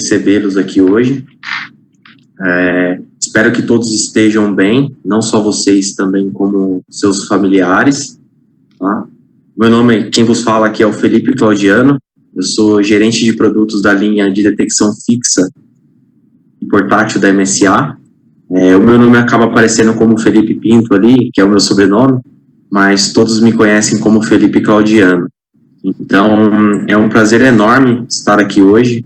recebê-los aqui hoje. Espero que todos estejam bem, não só vocês, também como seus familiares. Tá? Meu nome, quem vos fala aqui é o Felipe Claudiano, eu sou gerente de produtos da linha de detecção fixa e portátil da MSA. O meu nome acaba aparecendo como Felipe Pinto ali, que é o meu sobrenome, mas todos me conhecem como Felipe Claudiano. Então, é um prazer enorme estar aqui hoje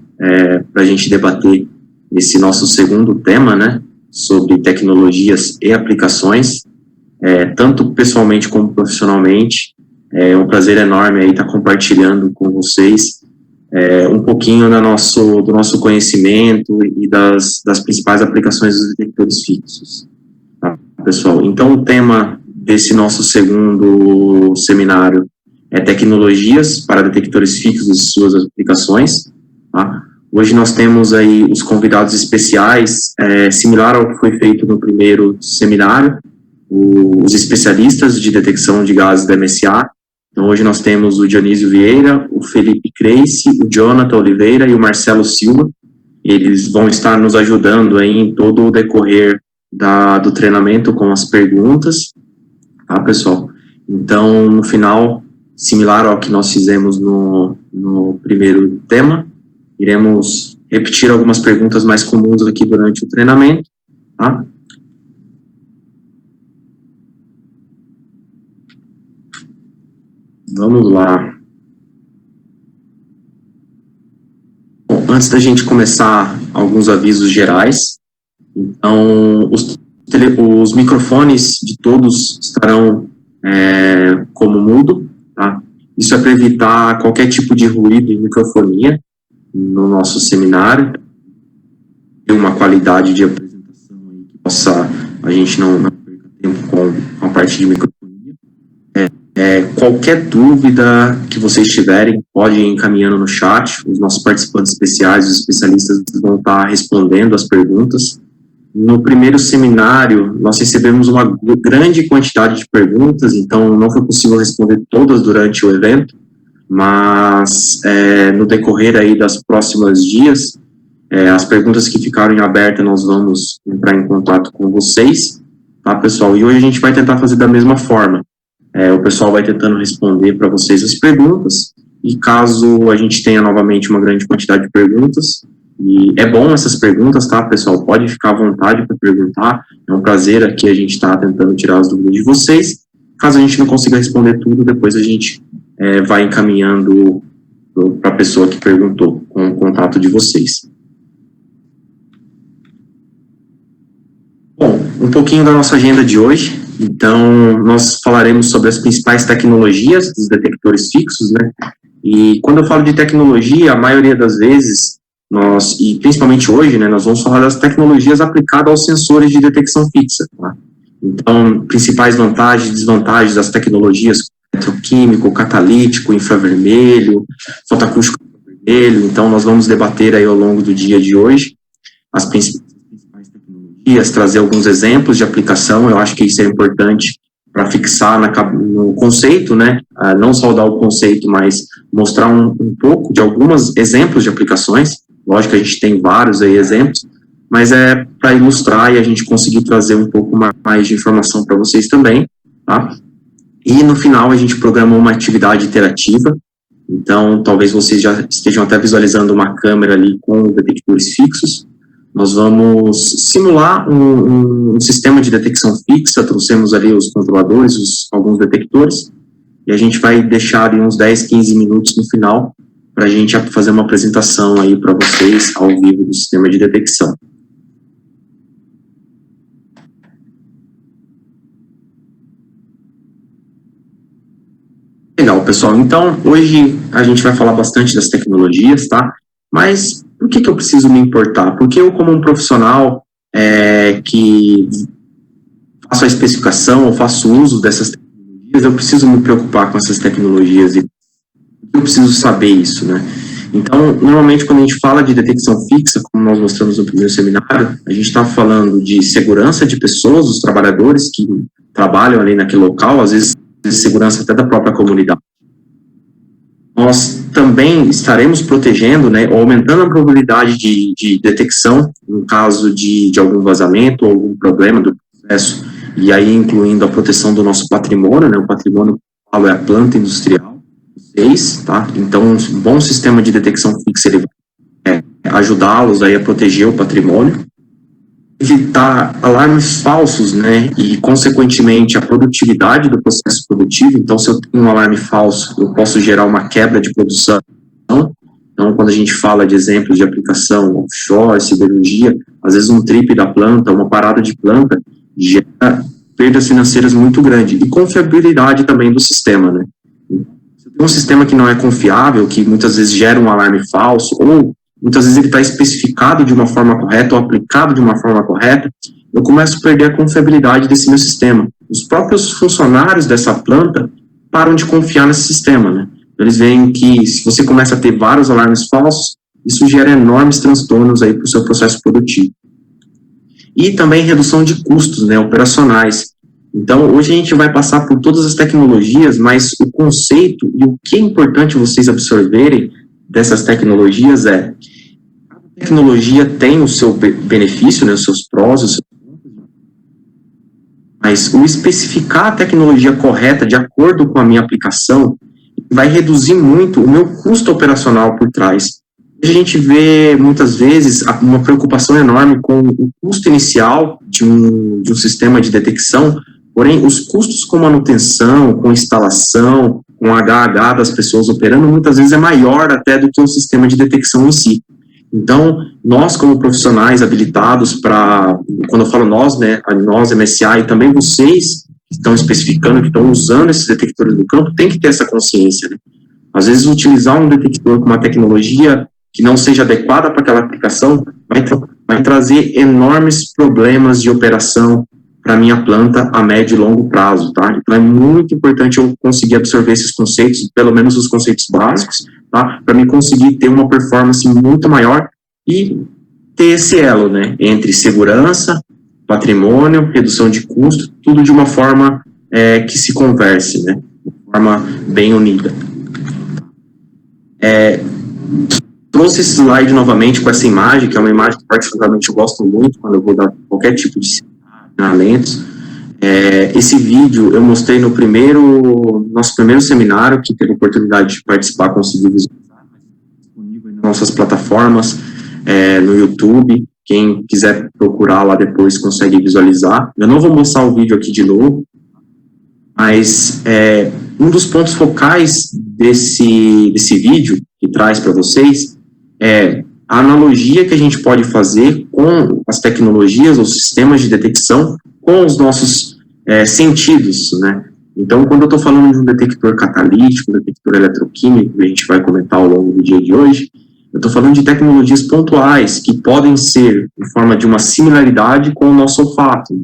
para a gente debater esse nosso segundo tema, né, sobre tecnologias e aplicações, tanto pessoalmente como profissionalmente. É um prazer enorme aí estar compartilhando com vocês um pouquinho do nosso conhecimento e das principais aplicações dos detectores fixos, tá, pessoal? Então, o tema desse nosso segundo seminário é tecnologias para detectores fixos e suas aplicações, tá? Hoje nós temos aí os convidados especiais, similar ao que foi feito no primeiro seminário, os especialistas de detecção de gases da MSA. Então, hoje nós temos o Dionísio Vieira, o Felipe Creisse, o Jonathan Oliveira e o Marcelo Silva. Eles vão estar nos ajudando aí em todo o decorrer do treinamento com as perguntas, tá, pessoal? Então, no final, similar ao que nós fizemos no primeiro tema, iremos repetir algumas perguntas mais comuns aqui durante o treinamento, tá? Vamos lá. Bom, antes da gente começar, alguns avisos gerais. Então, os microfones de todos estarão como mudo, tá? Isso é para evitar qualquer tipo de ruído em microfonia no nosso seminário. Tem uma qualidade de apresentação aí que possa, a gente não perca tempo com a parte de microfonia. Qualquer dúvida que vocês tiverem, pode ir encaminhando no chat. Os nossos participantes especiais, os especialistas, vão estar respondendo as perguntas. No primeiro seminário, nós recebemos uma grande quantidade de perguntas, então não foi possível responder todas durante o evento, mas no decorrer aí das próximas dias, as perguntas que ficaram em aberto, nós vamos entrar em contato com vocês, tá, pessoal? E hoje a gente vai tentar fazer da mesma forma. O pessoal vai tentando responder para vocês as perguntas, e caso a gente tenha novamente uma grande quantidade de perguntas, e é bom essas perguntas, tá, pessoal? Pode ficar à vontade para perguntar, é um prazer aqui a gente estar tentando tirar as dúvidas de vocês. Caso a gente não consiga responder tudo, depois a gente vai encaminhando para a pessoa que perguntou, com o contato de vocês. Bom, um pouquinho da nossa agenda de hoje. Então, nós falaremos sobre as principais tecnologias dos detectores fixos, né? E quando eu falo de tecnologia, a maioria das vezes, e principalmente hoje, né, nós vamos falar das tecnologias aplicadas aos sensores de detecção fixa, tá? Então, principais vantagens e desvantagens das tecnologias eletroquímico, catalítico, infravermelho, fotoacústico vermelho. Então, nós vamos debater aí ao longo do dia de hoje as principais tecnologias, trazer alguns exemplos de aplicação. Eu acho que isso é importante para fixar no conceito, né? Não só dar o conceito, mas mostrar um pouco de alguns exemplos de aplicações. Lógico que a gente tem vários aí exemplos, mas é para ilustrar e a gente conseguir trazer um pouco mais de informação para vocês também, tá? E no final a gente programou uma atividade interativa. Então, talvez vocês já estejam até visualizando uma câmera ali com detectores fixos. Nós vamos simular um sistema de detecção fixa, trouxemos ali os controladores, alguns detectores, e a gente vai deixar ali uns 10, 15 minutos no final para a gente fazer uma apresentação aí para vocês ao vivo do sistema de detecção. Legal, pessoal. Então, hoje a gente vai falar bastante das tecnologias, tá? Mas por que eu preciso me importar? Porque eu, como um profissional que faço a especificação ou faço uso dessas tecnologias, eu preciso me preocupar com essas tecnologias e eu preciso saber isso, né? Então, normalmente, quando a gente fala de detecção fixa, como nós mostramos no primeiro seminário, a gente está falando de segurança de pessoas, dos trabalhadores que trabalham ali naquele local, às vezes segurança até da própria comunidade. nós também estaremos protegendo, né, ou aumentando a probabilidade de detecção em caso de algum vazamento ou algum problema do processo, e aí incluindo a proteção do nosso patrimônio, né, o patrimônio é a planta industrial, tá? Então, um bom sistema de detecção fixa, ele vai ajudá-los aí a proteger o patrimônio, evitar alarmes falsos, né, e, consequentemente, a produtividade do processo produtivo. Então, se eu tenho um alarme falso, eu posso gerar uma quebra de produção. Então, quando a gente fala de exemplos de aplicação offshore, siderurgia, às vezes um trip da planta, uma parada de planta, gera perdas financeiras muito grandes. E confiabilidade também do sistema, né. Se eu tenho um sistema que não é confiável, que muitas vezes gera um alarme falso, ou muitas vezes ele está especificado de uma forma correta ou aplicado de uma forma correta, eu começo a perder a confiabilidade desse meu sistema. Os próprios funcionários dessa planta param de confiar nesse sistema, né? Eles veem que se você começa a ter vários alarmes falsos, isso gera enormes transtornos aí para o seu processo produtivo. E também redução de custos, né, operacionais. Então, hoje a gente vai passar por todas as tecnologias, mas o conceito e o que é importante vocês absorverem dessas tecnologias é: a tecnologia tem o seu benefício, né, os seus prós, os seus contras, mas o especificar a tecnologia correta de acordo com a minha aplicação vai reduzir muito o meu custo operacional por trás. A gente vê, muitas vezes, uma preocupação enorme com o custo inicial de um sistema de detecção, porém, os custos com manutenção, com instalação, com HH das pessoas operando, muitas vezes é maior até do que o sistema de detecção em si. Então, nós como profissionais habilitados para, quando eu falo nós, né, nós, MSA, e também vocês que estão especificando, que estão usando esses detectores do campo, tem que ter essa consciência, né? Às vezes, utilizar um detector com uma tecnologia que não seja adequada para aquela aplicação vai trazer enormes problemas de operação para a minha planta a médio e longo prazo, tá? Então, é muito importante eu conseguir absorver esses conceitos, pelo menos os conceitos básicos, tá? Para me conseguir ter uma performance muito maior e ter esse elo, né? Entre segurança, patrimônio, redução de custo, tudo de uma forma que se converse, né? De forma bem unida. Trouxe esse slide novamente com essa imagem, que é uma imagem que particularmente eu gosto muito quando eu vou dar qualquer tipo de treinamentos. Esse vídeo eu mostrei no nosso primeiro seminário, que teve a oportunidade de participar, conseguir visualizar, disponível nas nossas plataformas, no YouTube. Quem quiser procurar lá depois consegue visualizar. Eu não vou mostrar o vídeo aqui de novo, mas um dos pontos focais desse vídeo que traz para vocês é a analogia que a gente pode fazer com as tecnologias ou sistemas de detecção com os nossos sentidos, né? Então, quando eu estou falando de um detector catalítico, um detector eletroquímico, que a gente vai comentar ao longo do dia de hoje, eu estou falando de tecnologias pontuais, que podem ser em forma de uma similaridade com o nosso olfato.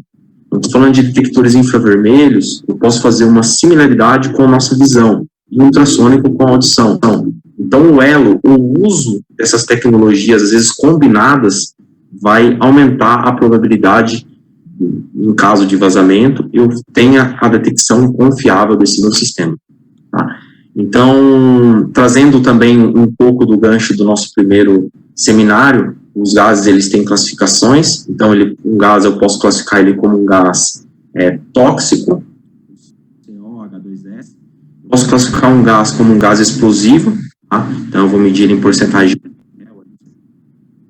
Eu estou falando de detectores infravermelhos, eu posso fazer uma similaridade com a nossa visão, e ultrassônico com a audição. Então, o elo, o uso dessas tecnologias, às vezes combinadas, vai aumentar a probabilidade, em caso de vazamento, eu tenha a detecção confiável desse meu sistema. Tá? Então, trazendo também um pouco do gancho do nosso primeiro seminário, os gases, eles têm classificações. Então, um gás, eu posso classificar ele como um gás tóxico, CO, H2S. Posso classificar um gás como um gás explosivo, tá? Então eu vou medir em porcentagem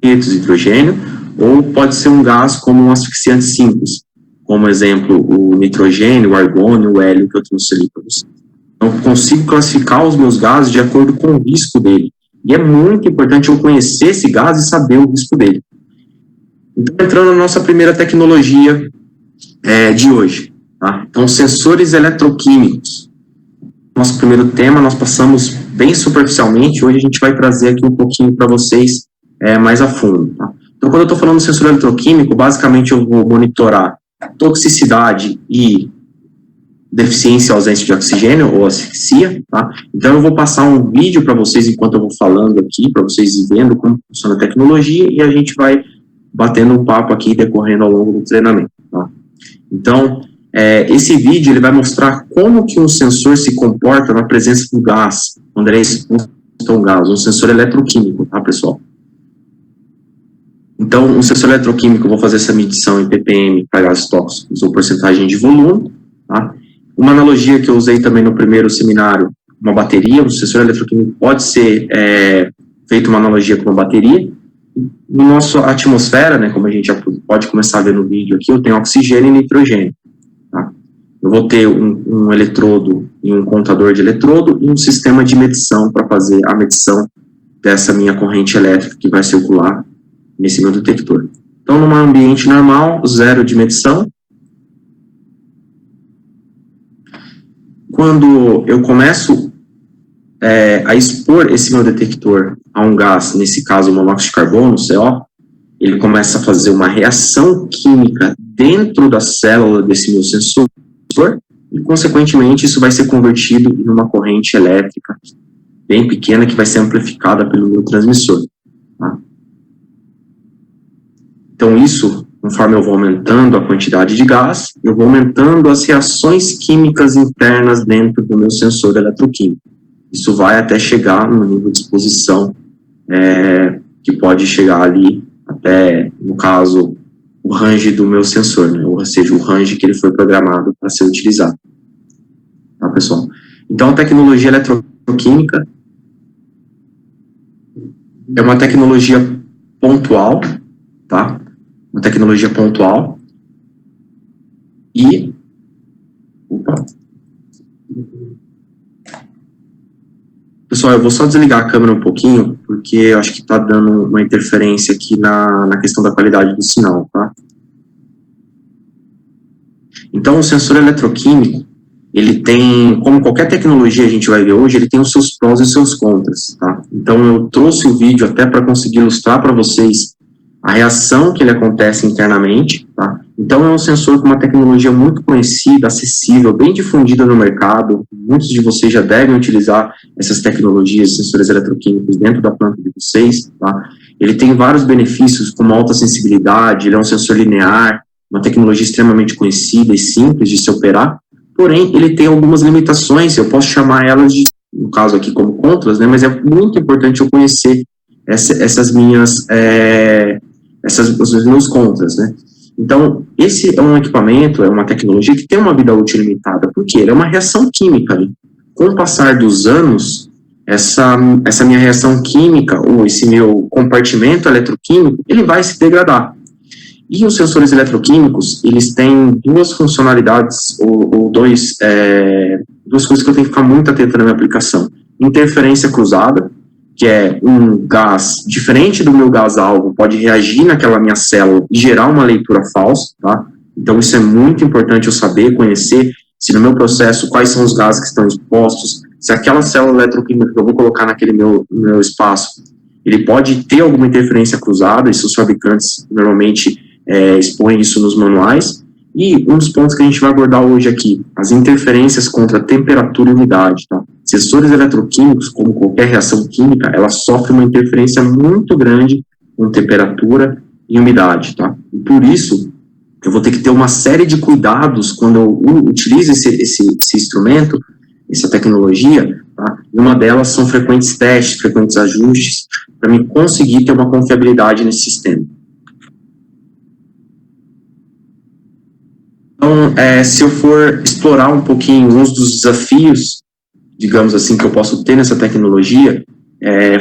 de hidrogênio, ou pode ser um gás como um asfixiante simples, como exemplo o nitrogênio, o argônio, o hélio que eu trouxe ali para vocês. Então eu consigo classificar os meus gases de acordo com o risco dele. E é muito importante eu conhecer esse gás e saber o risco dele. Então, entrando na nossa primeira tecnologia de hoje, tá? Então, sensores eletroquímicos. Nosso primeiro tema, nós passamos bem superficialmente, hoje a gente vai trazer aqui um pouquinho para vocês mais a fundo. Tá? Então, quando eu estou falando de sensor eletroquímico, basicamente eu vou monitorar toxicidade e deficiência, ausência de oxigênio ou asfixia, tá? Então eu vou passar um vídeo para vocês enquanto eu vou falando aqui, para vocês vendo como funciona a tecnologia, e a gente vai batendo um papo aqui, decorrendo ao longo do treinamento, tá? Então, esse vídeo ele vai mostrar como que um sensor se comporta na presença do gás, quando ele é exposto a um gás, um sensor eletroquímico, tá, pessoal? Então, um sensor eletroquímico, eu vou fazer essa medição em ppm para gases tóxicos ou porcentagem de volume, tá? Uma analogia que eu usei também no primeiro seminário, uma bateria, um sensor eletroquímico pode ser feito uma analogia com uma bateria. No nosso atmosfera, né, como a gente já pode começar a ver no vídeo aqui, eu tenho oxigênio e nitrogênio, tá? Eu vou ter um eletrodo e um contador de eletrodo e um sistema de medição para fazer a medição dessa minha corrente elétrica que vai circular nesse meu detector. Então, num ambiente normal, zero de medição. Quando eu começo a expor esse meu detector a um gás, nesse caso o monóxido de carbono, CO, ele começa a fazer uma reação química dentro da célula desse meu sensor e, consequentemente, isso vai ser convertido em uma corrente elétrica bem pequena que vai ser amplificada pelo meu transmissor. Tá? Então, isso, conforme eu vou aumentando a quantidade de gás, eu vou aumentando as reações químicas internas dentro do meu sensor eletroquímico. Isso vai até chegar no nível de exposição, que pode chegar ali até, no caso, o range do meu sensor, né? Ou seja, o range que ele foi programado para ser utilizado. Tá, pessoal? Então, a tecnologia eletroquímica é uma tecnologia pontual, tá? Uma tecnologia pontual e... Opa. Pessoal, eu vou só desligar a câmera um pouquinho, porque eu acho que está dando uma interferência aqui na questão da qualidade do sinal, tá? Então, o sensor eletroquímico, ele tem, como qualquer tecnologia a gente vai ver hoje, ele tem os seus prós e os seus contras, tá? Então, eu trouxe o vídeo até para conseguir ilustrar para vocês a reação que ele acontece internamente, tá? Então, é um sensor com uma tecnologia muito conhecida, acessível, bem difundida no mercado. Muitos de vocês já devem utilizar essas tecnologias, sensores eletroquímicos dentro da planta de vocês, tá? Ele tem vários benefícios, como alta sensibilidade, ele é um sensor linear, uma tecnologia extremamente conhecida e simples de se operar, porém, ele tem algumas limitações, eu posso chamar elas de, no caso aqui, como contras, né? Mas é muito importante eu conhecer esses meus contras, né? Então, esse é um equipamento, é uma tecnologia que tem uma vida útil limitada. Por quê? Ele é uma reação química. Né? Com o passar dos anos, essa minha reação química, ou esse meu compartimento eletroquímico, ele vai se degradar. E os sensores eletroquímicos, eles têm duas funcionalidades, ou duas coisas que eu tenho que ficar muito atento na minha aplicação. Interferência cruzada, que é um gás diferente do meu gás-alvo, pode reagir naquela minha célula e gerar uma leitura falsa, tá? Então, isso é muito importante eu saber, conhecer, se no meu processo, quais são os gases que estão expostos, se aquela célula eletroquímica que eu vou colocar naquele meu espaço, ele pode ter alguma interferência cruzada, e os fabricantes normalmente expõem isso nos manuais. E um dos pontos que a gente vai abordar hoje aqui, as interferências contra temperatura e umidade, tá? Sensores eletroquímicos, como qualquer reação química, ela sofre uma interferência muito grande com temperatura e umidade, tá? E por isso, eu vou ter que ter uma série de cuidados quando eu utilizo esse instrumento, essa tecnologia, tá? E uma delas são frequentes testes, frequentes ajustes, para mim conseguir ter uma confiabilidade nesse sistema. Então, se eu for explorar um pouquinho uns dos desafios, digamos assim, que eu posso ter nessa tecnologia,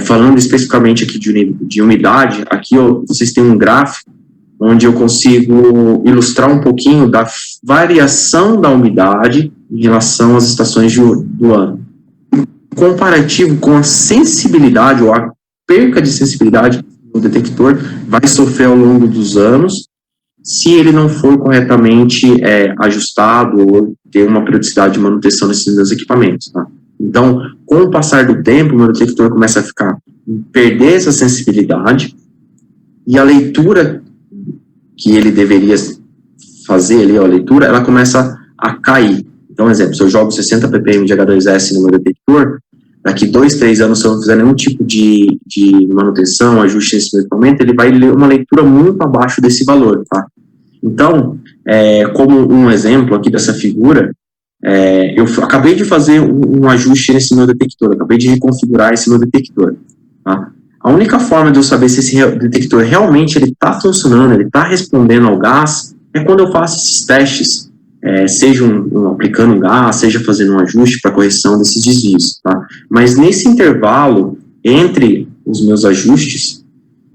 falando especificamente aqui de umidade, aqui vocês têm um gráfico onde eu consigo ilustrar um pouquinho da variação da umidade em relação às estações do ano. Comparativo com a sensibilidade ou a perca de sensibilidade do detector vai sofrer ao longo dos anos, se ele não for corretamente ajustado ou ter uma periodicidade de manutenção nesses meus equipamentos, tá? Então, com o passar do tempo, o meu detector começa a perder essa sensibilidade e a leitura que ele deveria fazer ali, a leitura, ela começa a cair. Então, exemplo, se eu jogo 60 ppm de H2S no meu detector, daqui 2, 3 anos, se eu não fizer nenhum tipo de manutenção, ajuste nesse meu equipamento, ele vai ler uma leitura muito abaixo desse valor, tá? Então, como um exemplo aqui dessa figura, eu acabei de fazer um ajuste nesse meu detector, acabei de reconfigurar esse meu detector. Tá? A única forma de eu saber se esse detector realmente está funcionando, ele está respondendo ao gás, é quando eu faço esses testes, seja aplicando um gás, seja fazendo um ajuste para correção desses desvios. Tá? Mas nesse intervalo, entre os meus ajustes,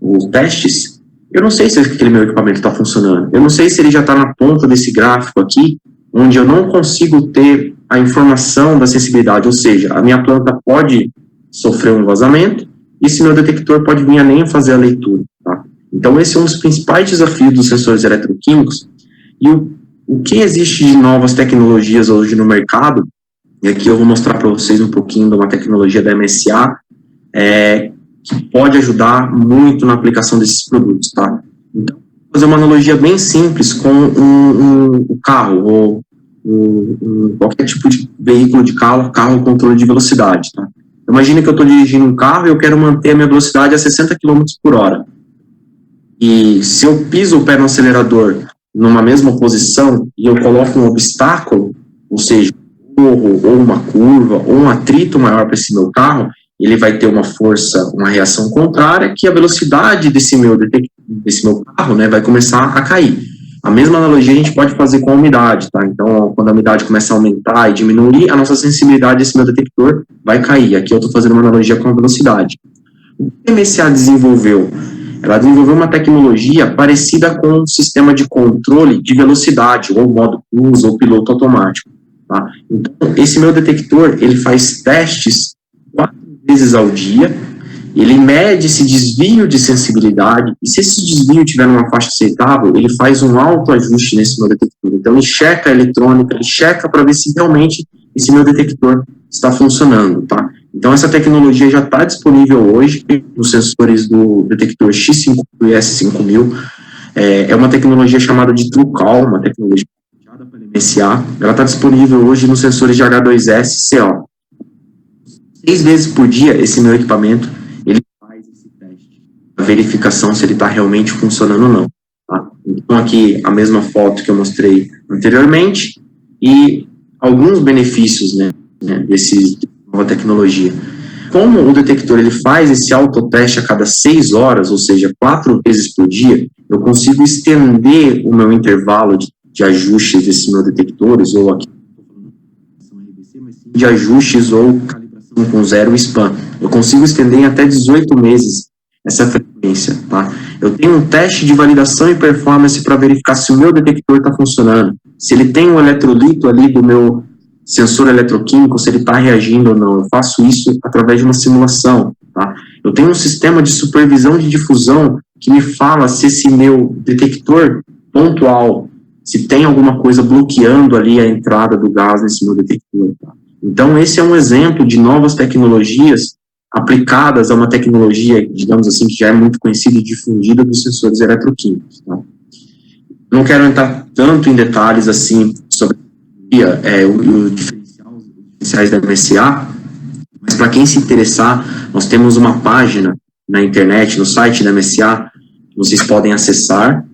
os testes, eu não sei se aquele meu equipamento está funcionando, eu não sei se ele já está na ponta desse gráfico aqui, onde eu não consigo ter a informação da sensibilidade, ou seja, a minha planta pode sofrer um vazamento, e esse meu detector pode vir a nem fazer a leitura. Tá? Então, esse é um dos principais desafios dos sensores eletroquímicos, e o que existe de novas tecnologias hoje no mercado, e aqui eu vou mostrar para vocês um pouquinho de uma tecnologia da MSA, que pode ajudar muito na aplicação desses produtos. Tá? Então, vou fazer uma analogia bem simples com um carro, ou qualquer tipo de veículo de carro controle de velocidade. Tá? Imagina que eu estou dirigindo um carro e eu quero manter a minha velocidade a 60 km por hora. E se eu piso o pé no acelerador numa mesma posição e eu coloco um obstáculo, ou seja, um morro, ou uma curva, ou um atrito maior para esse meu carro, ele vai ter uma força, uma reação contrária, que a velocidade desse meu carro, né, vai começar a cair. A mesma analogia a gente pode fazer com a umidade, tá? Então, quando a umidade começa a aumentar e diminuir, a nossa sensibilidade desse meu detector vai cair. Aqui eu estou fazendo uma analogia com a velocidade. O que a MSA desenvolveu? Ela desenvolveu uma tecnologia parecida com um sistema de controle de velocidade, ou modo cruise, ou piloto automático. Tá? Então, esse meu detector, ele faz testes 4 vezes ao dia, ele mede esse desvio de sensibilidade, e se esse desvio estiver numa faixa aceitável, ele faz um autoajuste nesse meu detector. Então, ele checa a eletrônica, ele checa para ver se realmente esse meu detector está funcionando, tá? Então, essa tecnologia já está disponível hoje nos sensores do detector X5000 e S5000. É uma tecnologia chamada de TrueCal, uma tecnologia criada pela MSA. Ela está disponível hoje nos sensores de H2S e CO. 6 vezes por dia, esse meu equipamento, ele faz esse teste, a verificação se ele está realmente funcionando ou não. Tá? Então, aqui, a mesma foto que eu mostrei anteriormente, e alguns benefícios, né, dessa nova tecnologia. Como o detector ele faz esse autoteste a cada 6 horas, ou seja, 4 vezes por dia, eu consigo estender o meu intervalo de ajustes desses meus detectores, ou aqui, de ajustes ou calibração com zero spam. Eu consigo estender em até 18 meses essa frequência, tá? Eu tenho um teste de validação e performance para verificar se o meu detector está funcionando, se ele tem um eletrolito ali do meu sensor eletroquímico, se ele está reagindo ou não. Eu faço isso através de uma simulação, tá? Eu tenho um sistema de supervisão de difusão que me fala se esse meu detector pontual, se tem alguma coisa bloqueando ali a entrada do gás nesse meu detector, tá? Então, esse é um exemplo de novas tecnologias aplicadas a uma tecnologia, digamos assim, que já é muito conhecida e difundida dos sensores eletroquímicos, tá? Não quero entrar tanto em detalhes assim sobre os diferenciais da MSA, mas para quem se interessar, nós temos uma página na internet, no site da MSA, vocês podem acessar,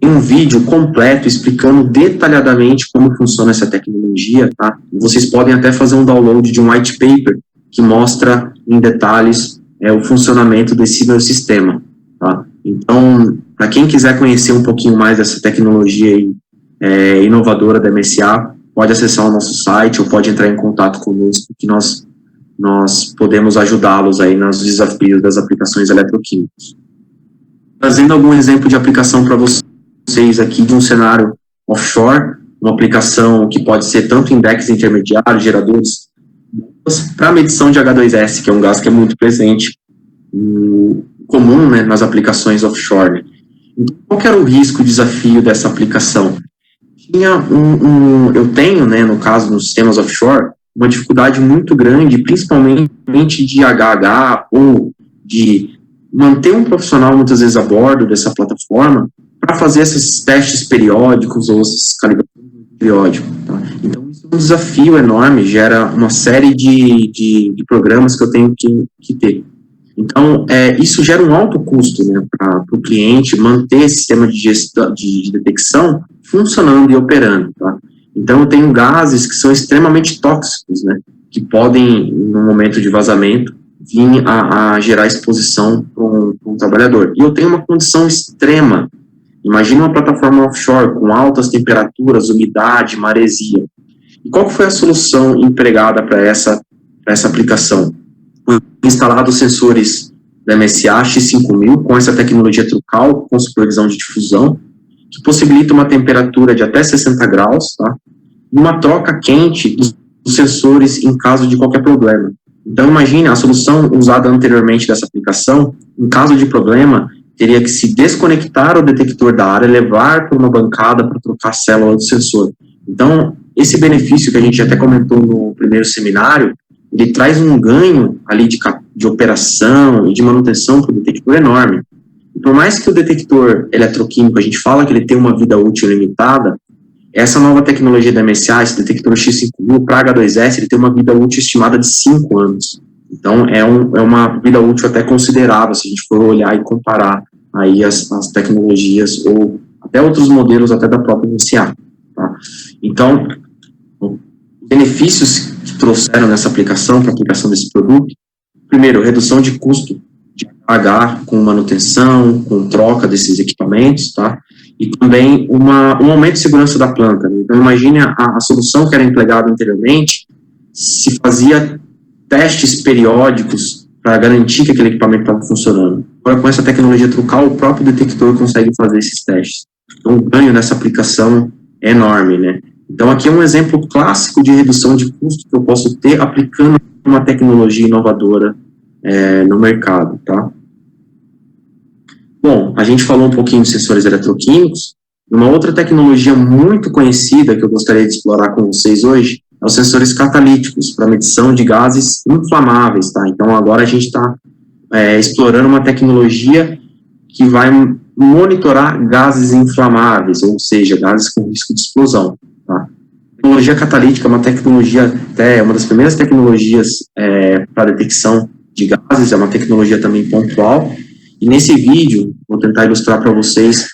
tem um vídeo completo explicando detalhadamente como funciona essa tecnologia, tá? Vocês podem até fazer um download de um white paper que mostra em detalhes o funcionamento desse meu sistema, tá? Então, para quem quiser conhecer um pouquinho mais dessa tecnologia inovadora da MSA, pode acessar o nosso site ou pode entrar em contato conosco que nós podemos ajudá-los aí nos desafios das aplicações eletroquímicas. Trazendo algum exemplo de aplicação para vocês aqui de um cenário offshore, uma aplicação que pode ser tanto em decks intermediários, geradores, para a medição de H2S, que é um gás que é muito presente, comum, né, nas aplicações offshore. Então, qual que era o risco, o desafio dessa aplicação? Eu tenho, né, no caso, nos sistemas offshore, uma dificuldade muito grande, principalmente de HH ou de manter um profissional muitas vezes a bordo dessa plataforma para fazer esses testes periódicos ou essas calibrações periódicas. Tá? Então, isso é um desafio enorme, gera uma série de programas que eu tenho que ter. Então, isso gera um alto custo, né, para o cliente manter esse sistema de detecção funcionando e operando. Tá? Então, eu tenho gases que são extremamente tóxicos, né, que podem, no momento de vazamento, vir a gerar exposição para um trabalhador. E eu tenho uma condição extrema. Imagina uma plataforma offshore com altas temperaturas, umidade, maresia. E qual foi a solução empregada para essa aplicação? Foi instalado sensores da MSA X5000 com essa tecnologia Trucal, com supervisão de difusão, que possibilita uma temperatura de até 60 graus, tá? E uma troca quente dos sensores em caso de qualquer problema. Então, imagine a solução usada anteriormente dessa aplicação, em caso de problema, teria que se desconectar o detector da área, levar para uma bancada para trocar a célula do sensor. Então, esse benefício que a gente até comentou no primeiro seminário, ele traz um ganho ali de operação e de manutenção para o detector enorme. E por mais que o detector eletroquímico, a gente fala que ele tem uma vida útil limitada, essa nova tecnologia da MSA, esse detector X5000 para H2S, ele tem uma vida útil estimada de 5 anos. Então, é uma vida útil até considerável, se a gente for olhar e comparar aí as tecnologias, ou até outros modelos até da própria MSA. Tá? Então, benefícios que trouxeram nessa aplicação, para a aplicação desse produto, primeiro, redução de custo de pagar com manutenção, com troca desses equipamentos, tá? E também um aumento de segurança da planta. Né? Então, imagine a solução que era empregada anteriormente, se fazia testes periódicos para garantir que aquele equipamento estava funcionando. Agora, com essa tecnologia Trucal, o próprio detector consegue fazer esses testes. Então, o ganho nessa aplicação é enorme, né? Então, aqui é um exemplo clássico de redução de custo que eu posso ter aplicando uma tecnologia inovadora no mercado, tá? Bom, a gente falou um pouquinho de sensores eletroquímicos. Uma outra tecnologia muito conhecida que eu gostaria de explorar com vocês hoje é os sensores catalíticos para medição de gases inflamáveis, tá? Então, agora a gente está explorando uma tecnologia que vai monitorar gases inflamáveis, ou seja, gases com risco de explosão, tá? A tecnologia catalítica é uma tecnologia, até uma das primeiras tecnologias para detecção de gases, é uma tecnologia também pontual. E nesse vídeo, vou tentar ilustrar para vocês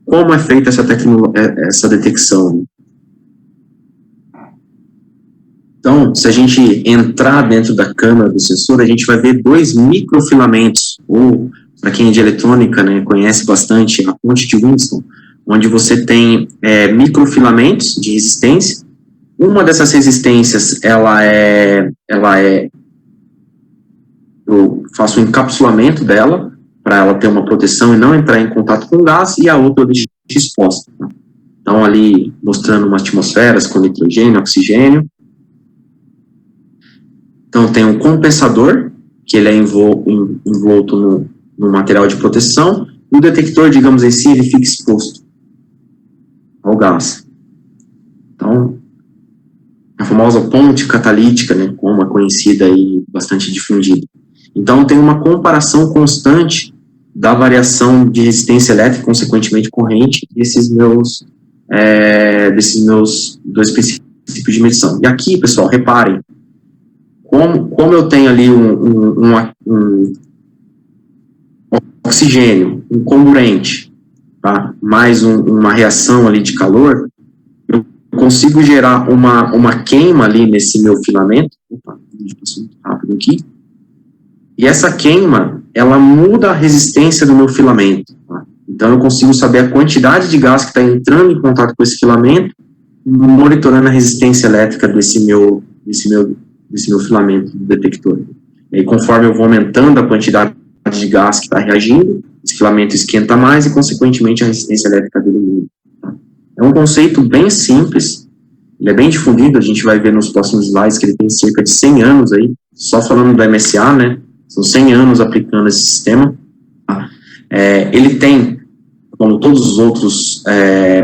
como é feita essa detecção. Então, se a gente entrar dentro da câmara do sensor, a gente vai ver 2 microfilamentos, ou, para quem é de eletrônica, né, conhece bastante a ponte de Winston, onde você tem microfilamentos de resistência. Uma dessas resistências, eu faço um encapsulamento dela, para ela ter uma proteção e não entrar em contato com o gás, e a outra eu deixo exposta. Tá? Então, ali, mostrando umas atmosferas com nitrogênio, oxigênio. Então, tem um compensador, que ele é envolto no material de proteção, e o detector, digamos em si, ele fica exposto ao gás. Então, a famosa ponte catalítica, né, como é conhecida e bastante difundida. Então, tem uma comparação constante da variação de resistência elétrica, consequentemente corrente, desses meus 2 princípios de medição. E aqui, pessoal, reparem, como eu tenho ali um oxigênio, um comburente, tá? Mais uma reação ali de calor, eu consigo gerar uma queima ali nesse meu filamento. Opa, deixa eu muito rápido aqui. E essa queima, ela muda a resistência do meu filamento. Tá? Então, eu consigo saber a quantidade de gás que está entrando em contato com esse filamento, monitorando a resistência elétrica desse meu filamento do detector. E aí, conforme eu vou aumentando a quantidade de gás que está reagindo, esse filamento esquenta mais e, consequentemente, a resistência elétrica dele muda. Tá? É um conceito bem simples, ele é bem difundido, a gente vai ver nos próximos slides que ele tem cerca de 100 anos aí, só falando da MSA, né? São 100 anos aplicando esse sistema. Tá? Ele tem, como todos os outros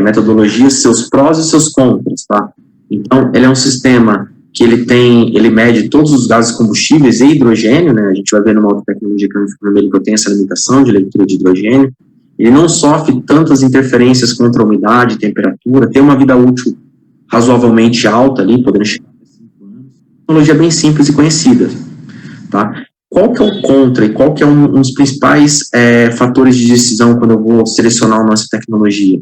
metodologias, seus prós e seus contras, tá? Então, ele é um sistema que ele mede todos os gases combustíveis e hidrogênio, né? A gente vai ver numa outra tecnologia que eu tenho essa limitação de leitura de hidrogênio. Ele não sofre tantas interferências contra a umidade, temperatura, tem uma vida útil razoavelmente alta ali, podendo chegar a 5 anos. Tecnologia bem simples e conhecida, tá? Qual que é o contra e qual que é um dos principais fatores de decisão quando eu vou selecionar a nossa tecnologia?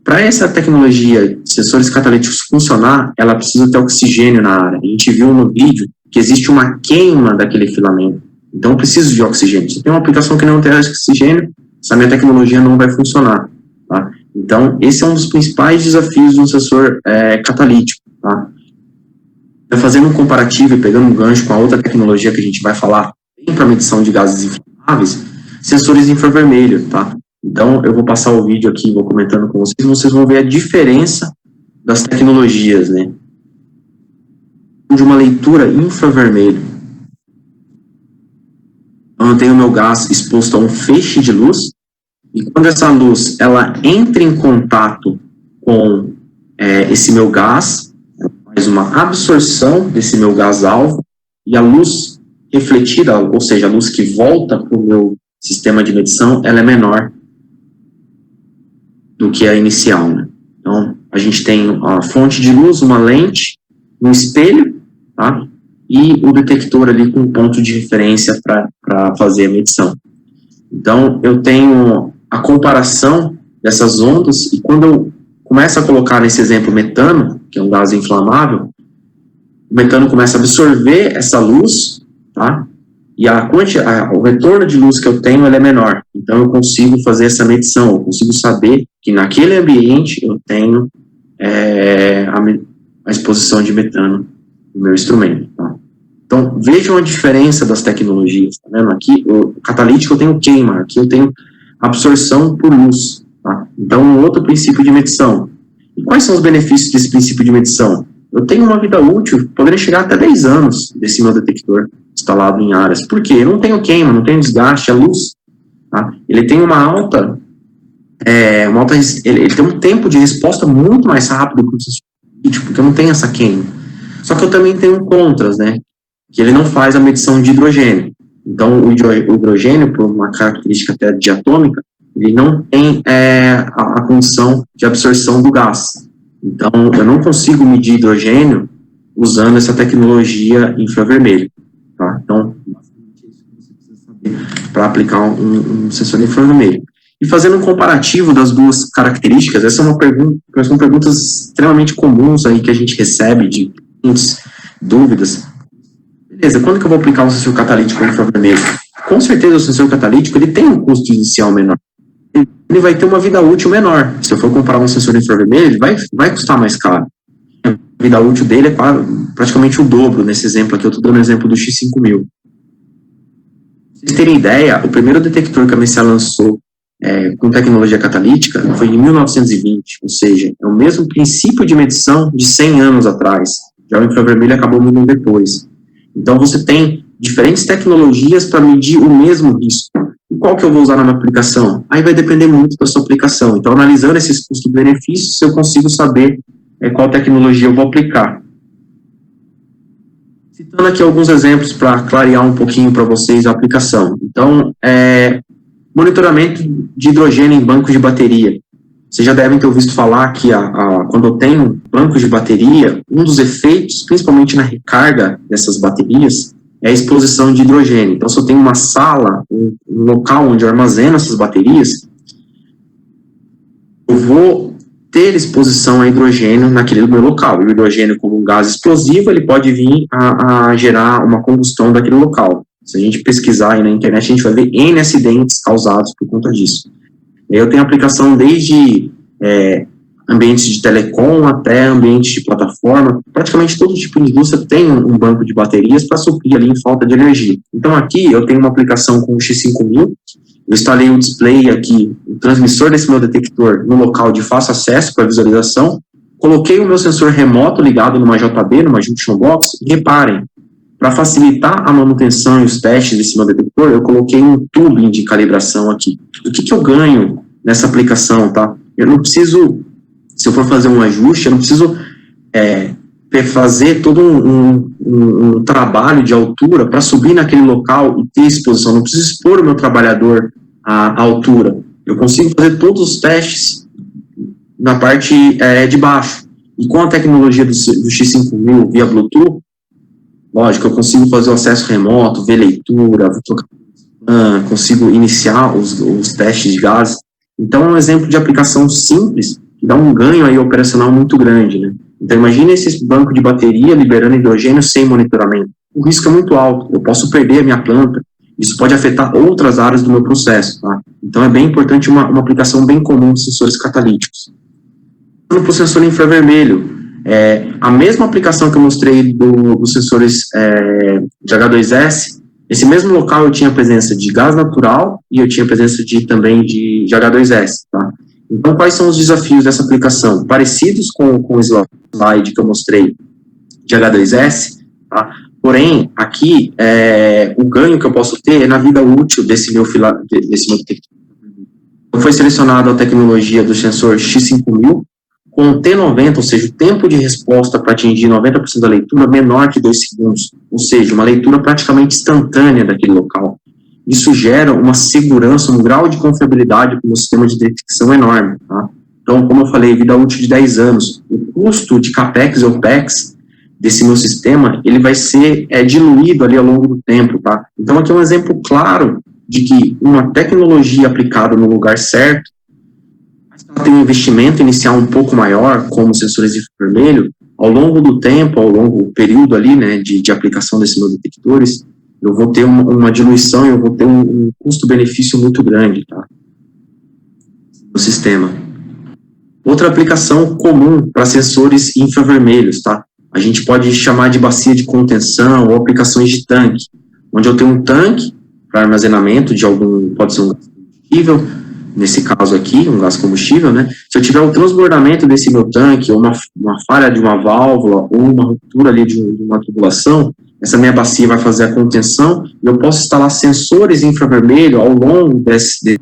Para essa tecnologia de sensores catalíticos funcionar, ela precisa ter oxigênio na área. A gente viu no vídeo que existe uma queima daquele filamento. Então, eu preciso de oxigênio. Se tem uma aplicação que não tem oxigênio, essa minha tecnologia não vai funcionar. Tá? Então, esse é um dos principais desafios do sensor catalítico. Tá? Fazendo um comparativo e pegando um gancho com a outra tecnologia que a gente vai falar para medição de gases inflamáveis, sensores infravermelho, tá? Então, eu vou passar o vídeo aqui, vou comentando com vocês vão ver a diferença das tecnologias, né? De uma leitura infravermelho. Então, eu tenho o meu gás exposto a um feixe de luz, e quando essa luz, ela entra em contato com esse meu gás, faz uma absorção desse meu gás alvo, e a luz refletida, ou seja, a luz que volta para o meu sistema de medição, ela é menor do que a inicial, né? Então, a gente tem a fonte de luz, uma lente, um espelho, tá? E o detector ali com ponto de referência para fazer a medição. Então, eu tenho a comparação dessas ondas, e quando eu começo a colocar nesse exemplo metano, que é um gás inflamável, o metano começa a absorver essa luz, tá? E o retorno de luz que eu tenho, ele é menor. Então, eu consigo fazer essa medição, eu consigo saber que naquele ambiente eu tenho a exposição de metano no meu instrumento. Tá? Então, vejam a diferença das tecnologias. Tá vendo? Aqui, o catalítico eu tenho queima, aqui eu tenho absorção por luz. Tá? Então, um outro princípio de medição. E quais são os benefícios desse princípio de medição? Eu tenho uma vida útil, poderia chegar até 10 anos desse meu detector instalado em áreas. Por quê? Eu não tenho queima, não tenho desgaste, a luz. Tá? Ele tem uma alta, ele tem um tempo de resposta muito mais rápido que o sensor, porque eu não tenho essa queima. Só que eu também tenho contras, né? Que ele não faz a medição de hidrogênio. Então, o hidrogênio, por uma característica até diatômica, ele não tem a condição de absorção do gás. Então, eu não consigo medir hidrogênio usando essa tecnologia infravermelho. Tá? Então, basicamente é isso que você precisa saber para aplicar um sensor infravermelho. E fazendo um comparativo das duas características, essas são perguntas extremamente comuns aí que a gente recebe de dúvidas. Beleza, quando que eu vou aplicar um sensor catalítico infravermelho? Com certeza o sensor catalítico ele tem um custo inicial menor. Ele vai ter uma vida útil menor. Se eu for comparar um sensor infravermelho, ele vai custar mais caro. A vida útil dele é praticamente o dobro. Nesse exemplo aqui, eu estou dando o exemplo do X5000. Pra vocês terem ideia, o primeiro detector que a MSA lançou com tecnologia catalítica foi em 1920, ou seja, é o mesmo princípio de medição de 100 anos atrás. Já o infravermelho acabou mudando depois. Então, você tem diferentes tecnologias para medir o mesmo risco. E qual que eu vou usar na minha aplicação? Aí vai depender muito da sua aplicação. Então, analisando esses custos-benefícios, eu consigo saber qual tecnologia eu vou aplicar. Citando aqui alguns exemplos para clarear um pouquinho para vocês a aplicação. Então, monitoramento de hidrogênio em bancos de bateria. Vocês já devem ter ouvido falar que quando eu tenho bancos de bateria, um dos efeitos, principalmente na recarga dessas baterias, é a exposição de hidrogênio. Então, se eu tenho uma sala, um local onde eu armazeno essas baterias, eu vou ter exposição a hidrogênio naquele meu local. E o hidrogênio, como um gás explosivo, ele pode vir a gerar uma combustão daquele local. Se a gente pesquisar aí na internet, a gente vai ver N acidentes causados por conta disso. Eu tenho aplicação desde ambientes de telecom até ambientes de plataforma. Praticamente todo tipo de indústria tem um banco de baterias para suprir ali em falta de energia. Então aqui eu tenho uma aplicação com o X5000, eu instalei o display aqui, o transmissor desse meu detector no local de fácil acesso para visualização, coloquei o meu sensor remoto ligado numa JB, numa Junction Box, e reparem, para facilitar a manutenção e os testes desse meu detector, eu coloquei um tubing de calibração aqui. O que eu ganho nessa aplicação, tá? Eu não preciso, se eu for fazer um ajuste, eu não preciso fazer todo um trabalho de altura para subir naquele local e ter exposição. Eu não preciso expor o meu trabalhador à altura. Eu consigo fazer todos os testes na parte de baixo. E com a tecnologia do X5000 via Bluetooth, lógico, eu consigo fazer o acesso remoto, ver leitura, consigo iniciar os testes de gases. Então, é um exemplo de aplicação simples, que dá um ganho aí operacional muito grande, né? Então, imagine esse banco de bateria liberando hidrogênio sem monitoramento. O risco é muito alto, eu posso perder a minha planta, isso pode afetar outras áreas do meu processo, tá? Então, é bem importante uma aplicação bem comum de sensores catalíticos. Para o sensor infravermelho, a mesma aplicação que eu mostrei dos sensores de H2S, nesse mesmo local eu tinha presença de gás natural e eu tinha presença também de H2S, tá? Então, quais são os desafios dessa aplicação? Parecidos com o slide que eu mostrei de H2S, tá? Porém, aqui, o ganho que eu posso ter é na vida útil desse meu detector. Então, foi selecionada a tecnologia do sensor X5000, com o T90, ou seja, o tempo de resposta para atingir 90% da leitura menor que 2 segundos, ou seja, uma leitura praticamente instantânea daquele local. Isso gera uma segurança, um grau de confiabilidade para o sistema de detecção enorme, tá? Então, como eu falei, vida útil de 10 anos. O custo de CAPEX e OPEX desse meu sistema, ele vai ser diluído ali ao longo do tempo, tá? Então, aqui é um exemplo claro de que uma tecnologia aplicada no lugar certo, ela tem um investimento inicial um pouco maior, como sensores infravermelho, ao longo do tempo, ao longo do período ali, né, de aplicação desses meus detectores, eu vou ter uma diluição, eu vou ter um custo-benefício muito grande, tá? No sistema. Outra aplicação comum para sensores infravermelhos, tá? A gente pode chamar de bacia de contenção ou aplicações de tanque, onde eu tenho um tanque para armazenamento de pode ser um gás combustível, nesse caso aqui, um gás combustível, né? Se eu tiver um transbordamento desse meu tanque, ou uma falha de uma válvula, ou uma ruptura ali de uma tubulação, essa minha bacia vai fazer a contenção e eu posso instalar sensores infravermelho ao longo desse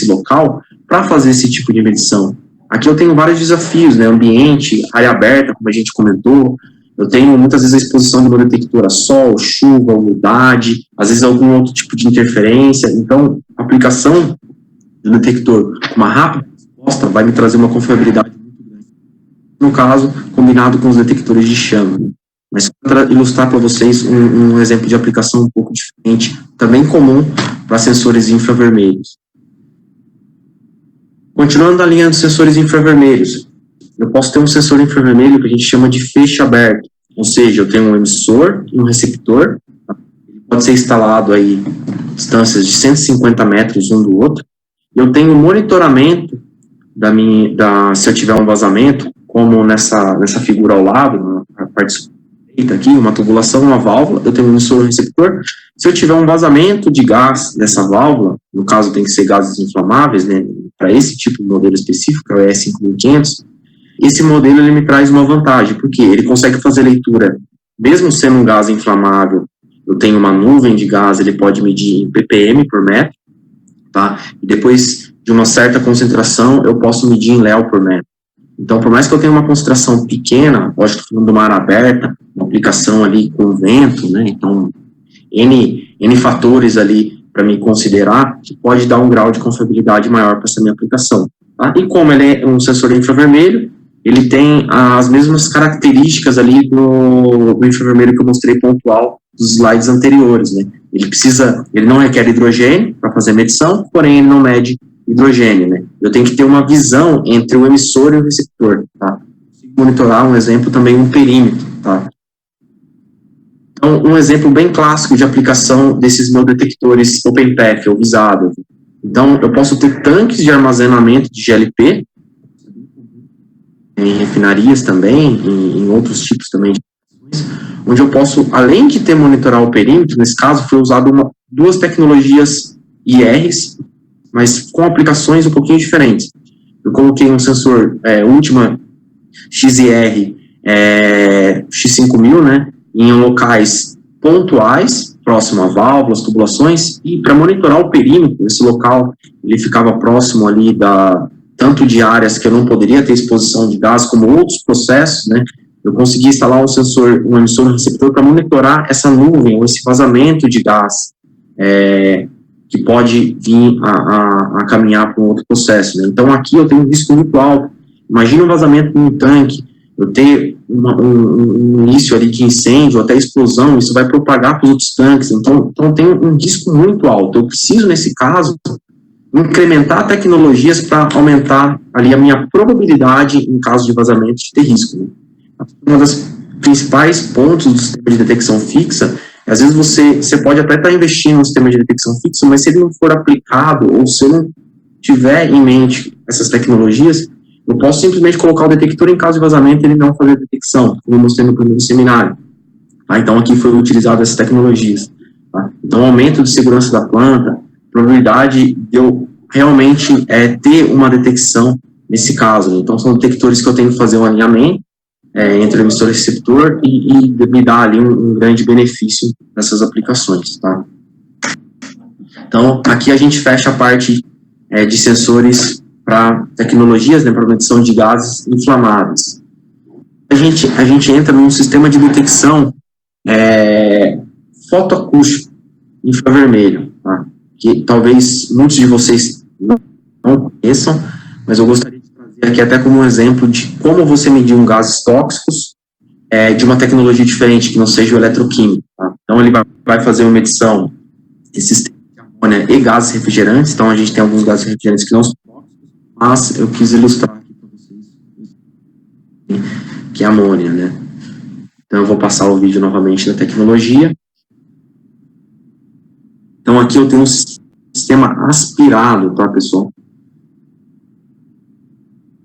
local para fazer esse tipo de medição. Aqui eu tenho vários desafios, né? Ambiente, área aberta, como a gente comentou. Eu tenho muitas vezes a exposição do meu detector a sol, chuva, umidade, às vezes algum outro tipo de interferência. Então, a aplicação do detector com uma rápida resposta vai me trazer uma confiabilidade muito grande. No caso, combinado com os detectores de chama. Mas para ilustrar para vocês um exemplo de aplicação um pouco diferente, também comum para sensores infravermelhos. Continuando na linha dos sensores infravermelhos, eu posso ter um sensor infravermelho que a gente chama de feixe aberto, ou seja, eu tenho um emissor e um receptor, ele pode ser instalado aí distâncias de 150 metros um do outro, e eu tenho monitoramento se eu tiver um vazamento, como nessa figura ao lado, na parte aqui, uma tubulação, uma válvula, eu tenho um emissor e um receptor. Se eu tiver um vazamento de gás nessa válvula, no caso tem que ser gases inflamáveis, né, para esse tipo de modelo específico, que é o E5500, esse modelo ele me traz uma vantagem, porque ele consegue fazer leitura, mesmo sendo um gás inflamável, eu tenho uma nuvem de gás, ele pode medir em ppm por metro, tá? E depois de uma certa concentração, eu posso medir em léo por metro. Então, por mais que eu tenha uma concentração pequena, lógico, estou falando de uma área aberta, uma aplicação ali com vento, né? Então, N fatores ali para me considerar, que pode dar um grau de confiabilidade maior para essa minha aplicação. Tá? E como ele é um sensor infravermelho, ele tem as mesmas características ali do infravermelho que eu mostrei pontual dos slides anteriores, né? Ele não requer hidrogênio para fazer medição, porém ele não mede hidrogênio, né? Eu tenho que ter uma visão entre o emissor e o receptor, tá? Monitorar, um exemplo, também um perímetro, tá? Então, um exemplo bem clássico de aplicação desses meus detectores OpenPath ou visado. Então, eu posso ter tanques de armazenamento de GLP, em refinarias também, em outros tipos também de aplicações, onde eu posso, além de ter monitorar o perímetro, nesse caso foi usado duas tecnologias IRs, mas com aplicações um pouquinho diferentes. Eu coloquei um sensor Ultima XIR X5000, né, em locais pontuais, próximo a válvulas, tubulações, e para monitorar o perímetro, esse local, ele ficava próximo ali tanto de áreas que eu não poderia ter exposição de gás, como outros processos, né, eu consegui instalar um sensor, um emissor e um receptor para monitorar essa nuvem, ou esse vazamento de gás, que pode vir a caminhar para um outro processo, né. Então, aqui eu tenho um risco muito alto. Imagina um vazamento em um tanque, eu ter um início ali de incêndio, até explosão, isso vai propagar para os outros tanques, então tem um risco muito alto. Eu preciso, nesse caso, incrementar tecnologias para aumentar ali a minha probabilidade em caso de vazamento de ter risco. Né? Uma das principais pontos do sistema de detecção fixa, às vezes você pode até estar investindo no sistema de detecção fixa, mas se ele não for aplicado, ou se eu não tiver em mente essas tecnologias, eu posso simplesmente colocar o detector em caso de vazamento e ele não fazer detecção, como eu mostrei no primeiro seminário. Tá? Então, aqui foi utilizado essas tecnologias. Tá? Então, aumento de segurança da planta, probabilidade de eu realmente ter uma detecção nesse caso. Né? Então, são detectores que eu tenho que fazer um alinhamento entre o emissor e receptor e me dá ali um grande benefício nessas aplicações. Tá? Então, aqui a gente fecha a parte de sensores para tecnologias, né, para medição de gases inflamáveis. A gente entra num sistema de detecção fotoacústico infravermelho, tá? Que talvez muitos de vocês não conheçam, mas eu gostaria de trazer aqui até como um exemplo de como você medir gases tóxicos de uma tecnologia diferente, que não seja o eletroquímico. Tá? Então, ele vai fazer uma medição de sistema de amônia e gases refrigerantes. Então, a gente tem alguns gases refrigerantes que não são tóxicos, mas eu quis ilustrar aqui para vocês que é amônia, né? Então, eu vou passar o vídeo novamente da tecnologia. Então, aqui eu tenho um sistema aspirado, tá, pessoal?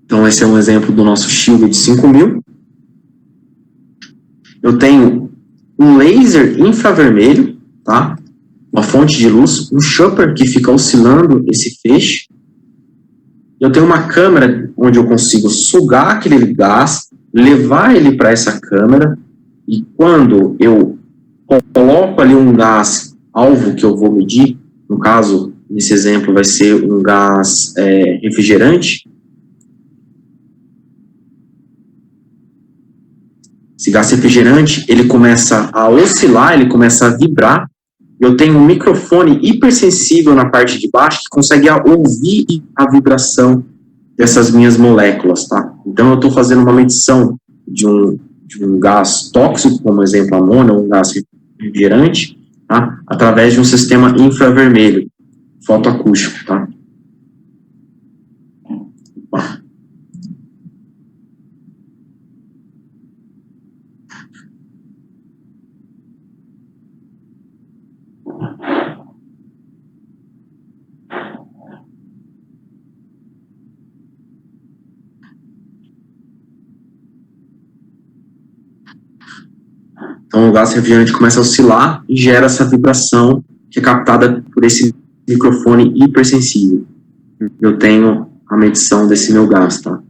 Então, esse é um exemplo do nosso Shield de 5000. Eu tenho um laser infravermelho, tá? Uma fonte de luz, um chopper que fica oscilando esse feixe. Eu tenho uma câmera onde eu consigo sugar aquele gás, levar ele para essa câmera, e quando eu coloco ali um gás alvo que eu vou medir, no caso, nesse exemplo vai ser um gás refrigerante. Esse gás refrigerante, ele começa a oscilar, ele começa a vibrar. Eu tenho um microfone hipersensível na parte de baixo que consegue ouvir a vibração dessas minhas moléculas, tá? Então, eu estou fazendo uma medição de um gás tóxico, como exemplo, amônia, ou um gás refrigerante, tá? Através de um sistema infravermelho, fotoacústico, tá? Então, o gás refrigerante começa a oscilar e gera essa vibração que é captada por esse microfone hipersensível. Eu tenho a medição desse meu gás, tá?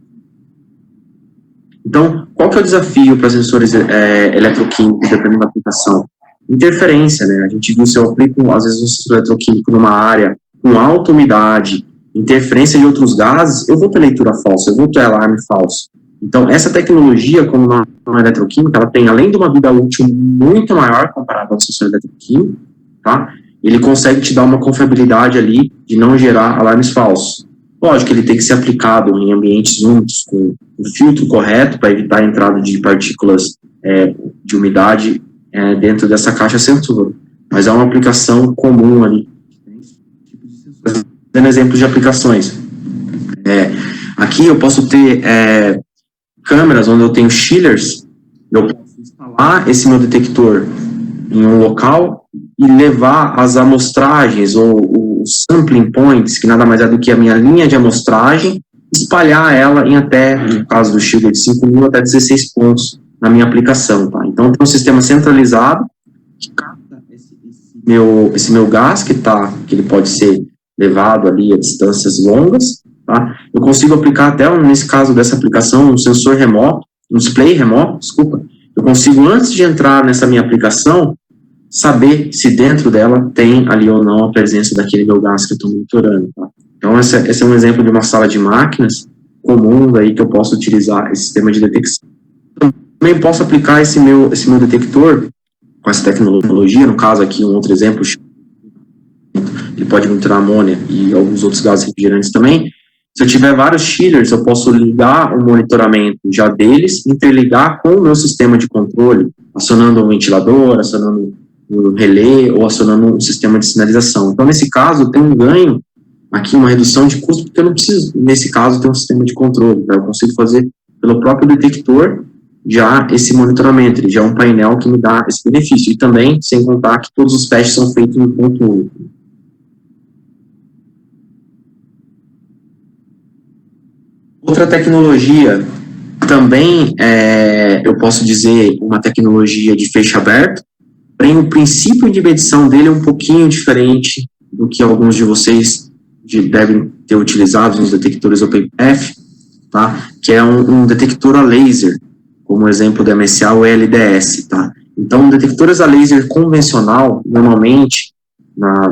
Então, qual que é o desafio para sensores eletroquímicos, dependendo da aplicação? Interferência, né? A gente viu, se eu aplico, às vezes, um sensor eletroquímico numa área com alta umidade, interferência de outros gases, eu vou ter leitura falsa, eu vou ter alarme falso. Então, essa tecnologia, como na eletroquímica, ela tem, além de uma vida útil muito maior comparada ao sensor eletroquímico, tá? Ele consegue te dar uma confiabilidade ali de não gerar alarmes falsos. Lógico que ele tem que ser aplicado em ambientes úmidos, com o filtro correto, para evitar a entrada de partículas de umidade dentro dessa caixa sensor. Mas é uma aplicação comum ali. Dando exemplos de aplicações. Aqui eu posso ter câmeras onde eu tenho chillers, eu posso instalar esse meu detector em um local e levar as amostragens ou os sampling points, que nada mais é do que a minha linha de amostragem, espalhar ela em até, no caso do Shield de 5000, até 16 pontos na minha aplicação. Tá? Então, tem um sistema centralizado que capta esse meu gás, que ele pode ser levado ali a distâncias longas. Tá? Eu consigo aplicar até, nesse caso dessa aplicação, um sensor remoto, um display remoto, desculpa. Eu consigo, antes de entrar nessa minha aplicação, saber se dentro dela tem ali ou não a presença daquele meu gás que eu estou monitorando. Tá? Então, esse é um exemplo de uma sala de máquinas comum aí que eu posso utilizar esse sistema de detecção. Também posso aplicar esse meu detector com essa tecnologia, no caso aqui um outro exemplo, ele pode monitorar amônia e alguns outros gases refrigerantes também. Se eu tiver vários chillers, eu posso ligar o monitoramento já deles, interligar com o meu sistema de controle, acionando um ventilador, acionando um relé ou acionando um sistema de sinalização. Então, nesse caso, tem um ganho aqui uma redução de custo, porque eu não preciso, nesse caso, ter um sistema de controle, tá? Eu consigo fazer pelo próprio detector já esse monitoramento, ele já é um painel que me dá esse benefício, e também, sem contar que todos os testes são feitos em ponto único. Outra tecnologia, também, eu posso dizer, uma tecnologia de feixe aberto, porém o princípio de medição dele é um pouquinho diferente do que alguns de vocês devem ter utilizado nos detectores OpenPath, tá? Que é um detector a laser, como exemplo do MSA ou LDS, tá? Então, detectores a laser convencional, normalmente,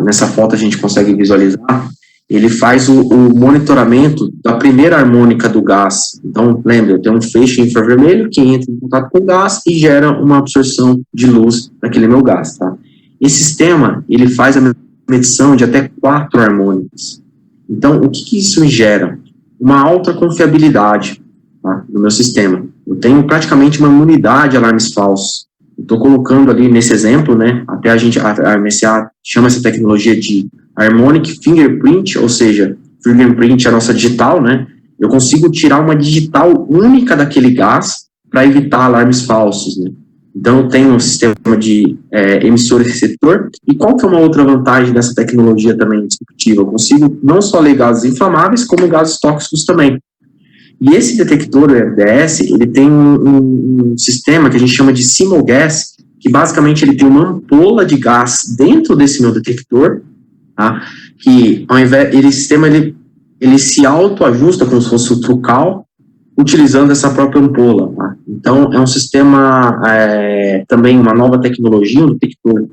nessa foto a gente consegue visualizar, ele faz o monitoramento da primeira harmônica do gás. Então, lembra, eu tenho um feixe infravermelho que entra em contato com o gás e gera uma absorção de luz daquele meu gás, tá? Esse sistema, ele faz a medição de até 4 harmônicas. Então, o que isso me gera? Uma alta confiabilidade, tá, do meu sistema. Eu tenho praticamente uma imunidade a alarmes falsos. Estou colocando ali nesse exemplo, né, até a MSA chama essa tecnologia de Harmonic Fingerprint, ou seja, fingerprint é a nossa digital, né? Eu consigo tirar uma digital única daquele gás para evitar alarmes falsos, né? Então, eu tenho um sistema de emissor e receptor. E qual que é uma outra vantagem dessa tecnologia também disruptiva? Eu consigo não só ler gases inflamáveis, como gases tóxicos também. E esse detector, o RDS, ele tem um sistema que a gente chama de Simogas, que basicamente ele tem uma ampola de gás dentro desse meu detector, tá? Que ao invés, ele se autoajusta como se fosse o trucal, utilizando essa própria ampola, tá? Então, é um sistema, também uma nova tecnologia, um detector,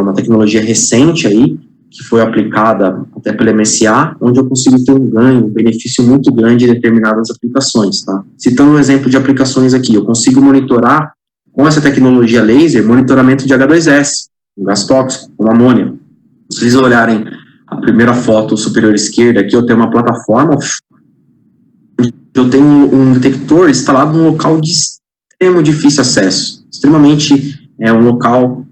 uma tecnologia recente aí, que foi aplicada até pela MSA, onde eu consigo ter um ganho, um benefício muito grande em determinadas aplicações, tá? Citando um exemplo de aplicações aqui, eu consigo monitorar, com essa tecnologia laser, monitoramento de H2S, um gás tóxico, como amônia. Se vocês olharem a primeira foto superior esquerda, aqui eu tenho uma plataforma, eu tenho um detector instalado num local de extremo difícil acesso, extremamente, um local,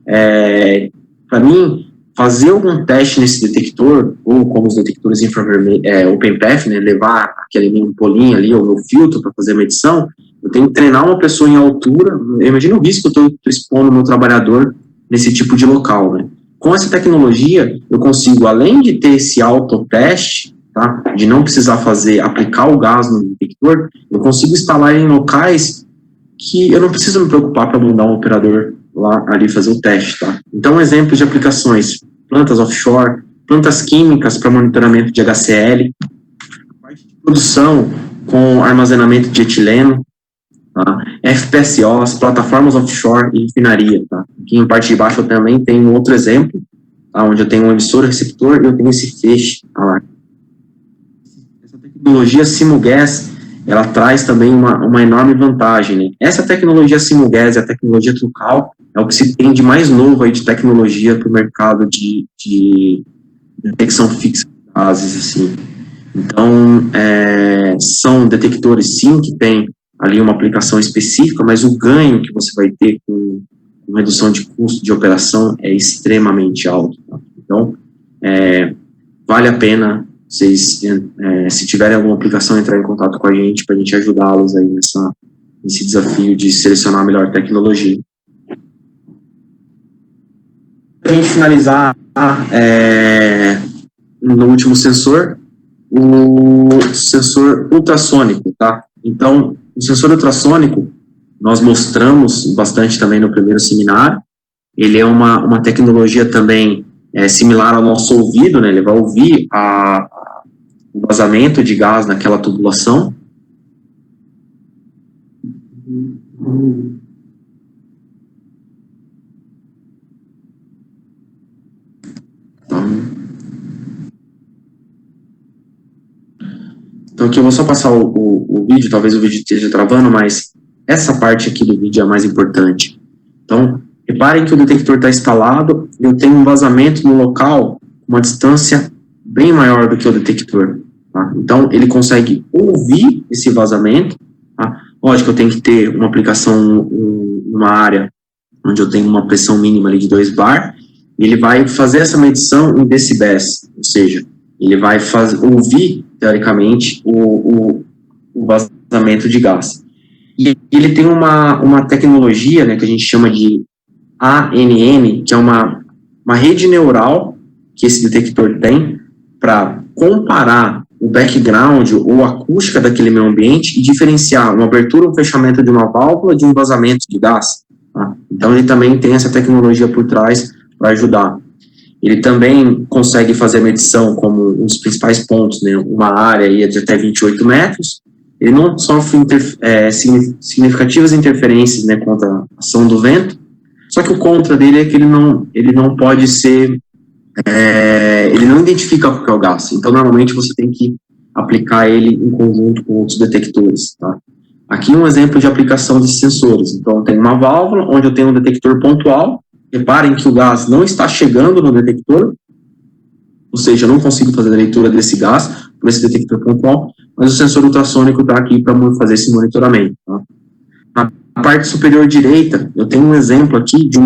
para mim, fazer algum teste nesse detector, ou como os detectores infravermelhos, OpenPath, né, levar aquele minha ampolinha ali, ou meu filtro para fazer a medição, eu tenho que treinar uma pessoa em altura, imagina o risco que eu estou expondo o meu trabalhador nesse tipo de local, né? Com essa tecnologia, eu consigo, além de ter esse autoteste, tá, de não precisar aplicar o gás no detector, eu consigo instalar em locais que eu não preciso me preocupar para mandar um operador lá ali fazer o teste, tá? Então, exemplos de aplicações: plantas offshore, plantas químicas para monitoramento de HCl, parte de produção com armazenamento de etileno, tá? FPSOs, plataformas offshore e refinaria, tá? Aqui em parte de baixo eu também tenho outro exemplo, tá, onde eu tenho um emissor, receptor e eu tenho esse feixe, tá? Essa tecnologia Simogas, ela traz também uma enorme vantagem, né? Essa tecnologia Simogas e a tecnologia Trucal é o que se tem de mais novo aí de tecnologia para o mercado de detecção fixa de gases, assim. Então, são detectores, sim, que tem ali uma aplicação específica, mas o ganho que você vai ter com redução de custo de operação é extremamente alto, tá? Então, vale a pena vocês, se tiverem alguma aplicação, entrar em contato com a gente para a gente ajudá-los aí nesse desafio de selecionar a melhor tecnologia. Para a gente finalizar, no último sensor, o sensor ultrassônico, tá? Então, o sensor ultrassônico, nós mostramos bastante também no primeiro seminário. Ele é uma tecnologia também similar ao nosso ouvido, né? Ele vai ouvir o vazamento de gás naquela tubulação. Então, aqui eu vou só passar o vídeo, talvez o vídeo esteja travando, mas essa parte aqui do vídeo é a mais importante. Então, reparem que o detector está instalado, eu tenho um vazamento no local, uma distância bem maior do que o detector, tá? Então, ele consegue ouvir esse vazamento, tá? Lógico, eu tenho que ter uma aplicação numa área onde eu tenho uma pressão mínima ali de 2 bar, e ele vai fazer essa medição em decibéis, ou seja, Ele vai ouvir, teoricamente, o vazamento de gás. E ele tem uma tecnologia, né, que a gente chama de ANN, que é uma rede neural que esse detector tem para comparar o background ou a acústica daquele meio ambiente e diferenciar uma abertura ou fechamento de uma válvula de um vazamento de gás. Tá? Então, ele também tem essa tecnologia por trás para ajudar. Ele também consegue fazer a medição como um dos principais pontos, né, uma área aí de até 28 metros. Ele não sofre significativas interferências, né, contra a ação do vento, só que o contra dele é que ele não pode ser, ele não identifica qual é o gás. Então, normalmente, você tem que aplicar ele em conjunto com outros detectores. Tá? Aqui um exemplo de aplicação de sensores. Então, tem uma válvula onde eu tenho um detector pontual. Reparem que o gás não está chegando no detector, ou seja, eu não consigo fazer a leitura desse gás por esse detector pontual, mas o sensor ultrassônico está aqui para fazer esse monitoramento. Tá? Na parte superior direita, eu tenho um exemplo aqui de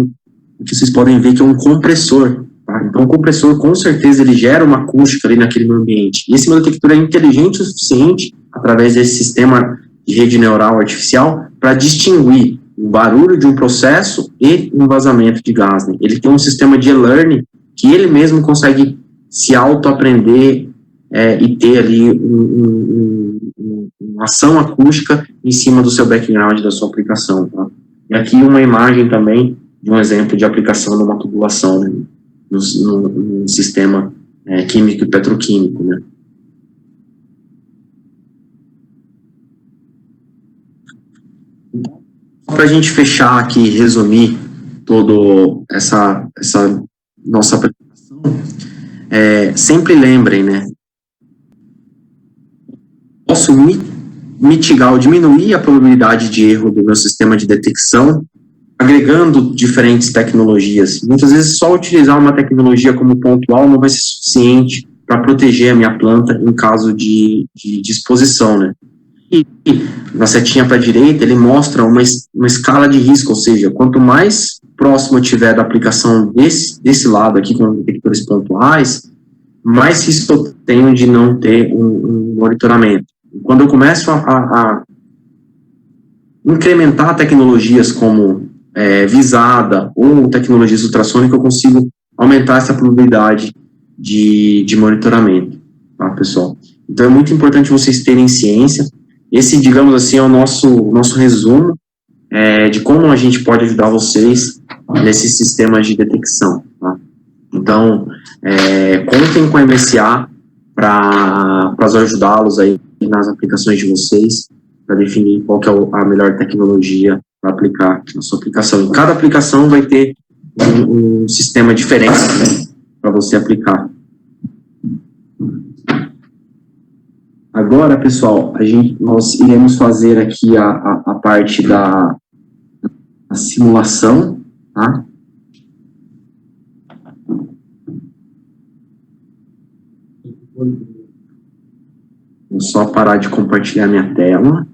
que vocês podem ver que é um compressor. Tá? Então, o compressor, com certeza, ele gera uma acústica ali naquele meio ambiente. E esse meu detector é inteligente o suficiente, através desse sistema de rede neural artificial, para distinguir o barulho de um processo e um vazamento de gás. Né? Ele tem um sistema de e-learning que ele mesmo consegue se auto-aprender e ter ali uma ação acústica em cima do seu background, da sua aplicação. Tá? E aqui uma imagem também de um exemplo de aplicação numa tubulação, né? no sistema químico e petroquímico. Né? Para a gente fechar aqui, resumir toda essa nossa apresentação, sempre lembrem, né? Posso mitigar ou diminuir a probabilidade de erro do meu sistema de detecção, agregando diferentes tecnologias. Muitas vezes só utilizar uma tecnologia como pontual não vai ser suficiente para proteger a minha planta em caso de exposição, né? E na setinha para a direita, ele mostra uma escala de risco, ou seja, quanto mais próximo eu tiver da aplicação desse lado aqui, com detectores pontuais, mais risco eu tenho de não ter um monitoramento. Quando eu começo a incrementar tecnologias como visada ou tecnologias ultrassônicas, eu consigo aumentar essa probabilidade de monitoramento, tá, pessoal? Então, é muito importante vocês terem ciência. Esse, digamos assim, é o nosso resumo de como a gente pode ajudar vocês nesses sistemas de detecção. Tá? Então, contem com a MSA para ajudá-los aí nas aplicações de vocês, para definir qual que é a melhor tecnologia para aplicar na sua aplicação. E cada aplicação vai ter um sistema diferente, né, para você aplicar. Agora, pessoal, nós iremos fazer aqui a parte da simulação, tá? Vou só parar de compartilhar minha tela.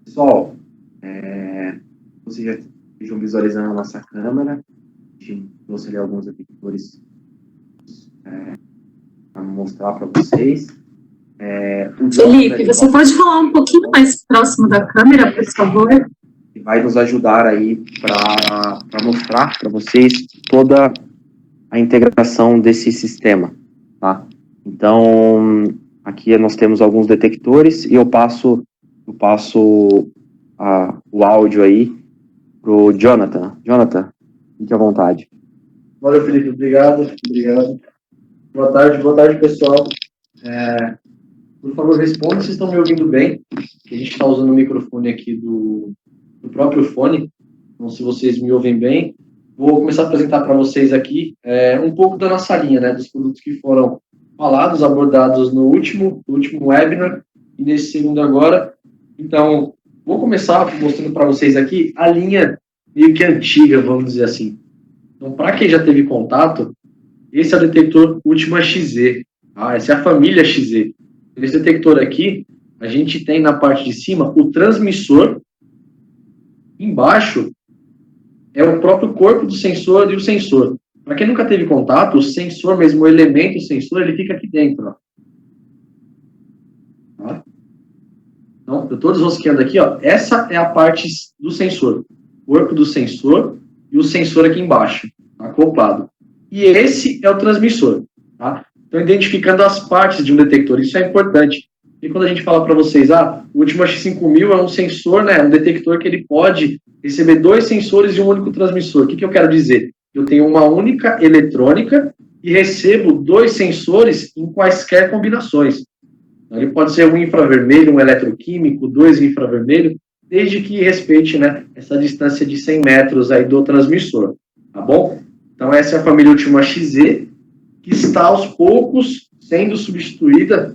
Pessoal, vocês já estejam visualizando a nossa câmera. A gente trouxe ali alguns detectores para mostrar para vocês. Felipe, você pode falar um pouquinho mais próximo da câmera, por favor? Que vai nos ajudar aí para mostrar para vocês toda a integração desse sistema, tá? Então, aqui nós temos alguns detectores e eu passo o áudio aí pro Jonathan. Jonathan, fique à vontade. Valeu, Felipe. Obrigado. Boa tarde, pessoal. Por favor, responda se estão me ouvindo bem, que a gente está usando o microfone aqui do próprio fone, então se vocês me ouvem bem. Vou começar a apresentar para vocês aqui um pouco da nossa linha, né, dos produtos que foram falados, abordados no último webinar e nesse segundo agora. Então, vou começar mostrando para vocês aqui a linha meio que antiga, vamos dizer assim. Então, para quem já teve contato, esse é o detector Ultima XZ. Essa é a família XZ. Esse detector aqui, a gente tem na parte de cima o transmissor. Embaixo é o próprio corpo do sensor e o sensor. Para quem nunca teve contato, o sensor mesmo, o elemento sensor, ele fica aqui dentro. Ó. Tá? Então, eu estou desrosqueando aqui. Ó. Essa é a parte do sensor. O corpo do sensor e o sensor aqui embaixo, acoplado. E esse é o transmissor. Tá? Então, identificando as partes de um detector, isso é importante. E quando a gente fala para vocês, o Ultima X5000 é um sensor, né, um detector que ele pode receber 2 sensores de um único transmissor. O que eu quero dizer? Eu tenho uma única eletrônica e recebo 2 sensores em quaisquer combinações. Então, ele pode ser um infravermelho, um eletroquímico, 2 infravermelho, desde que respeite, né, essa distância de 100 metros aí do transmissor. Tá bom? Então, essa é a família Ultima XZ, que está aos poucos sendo substituída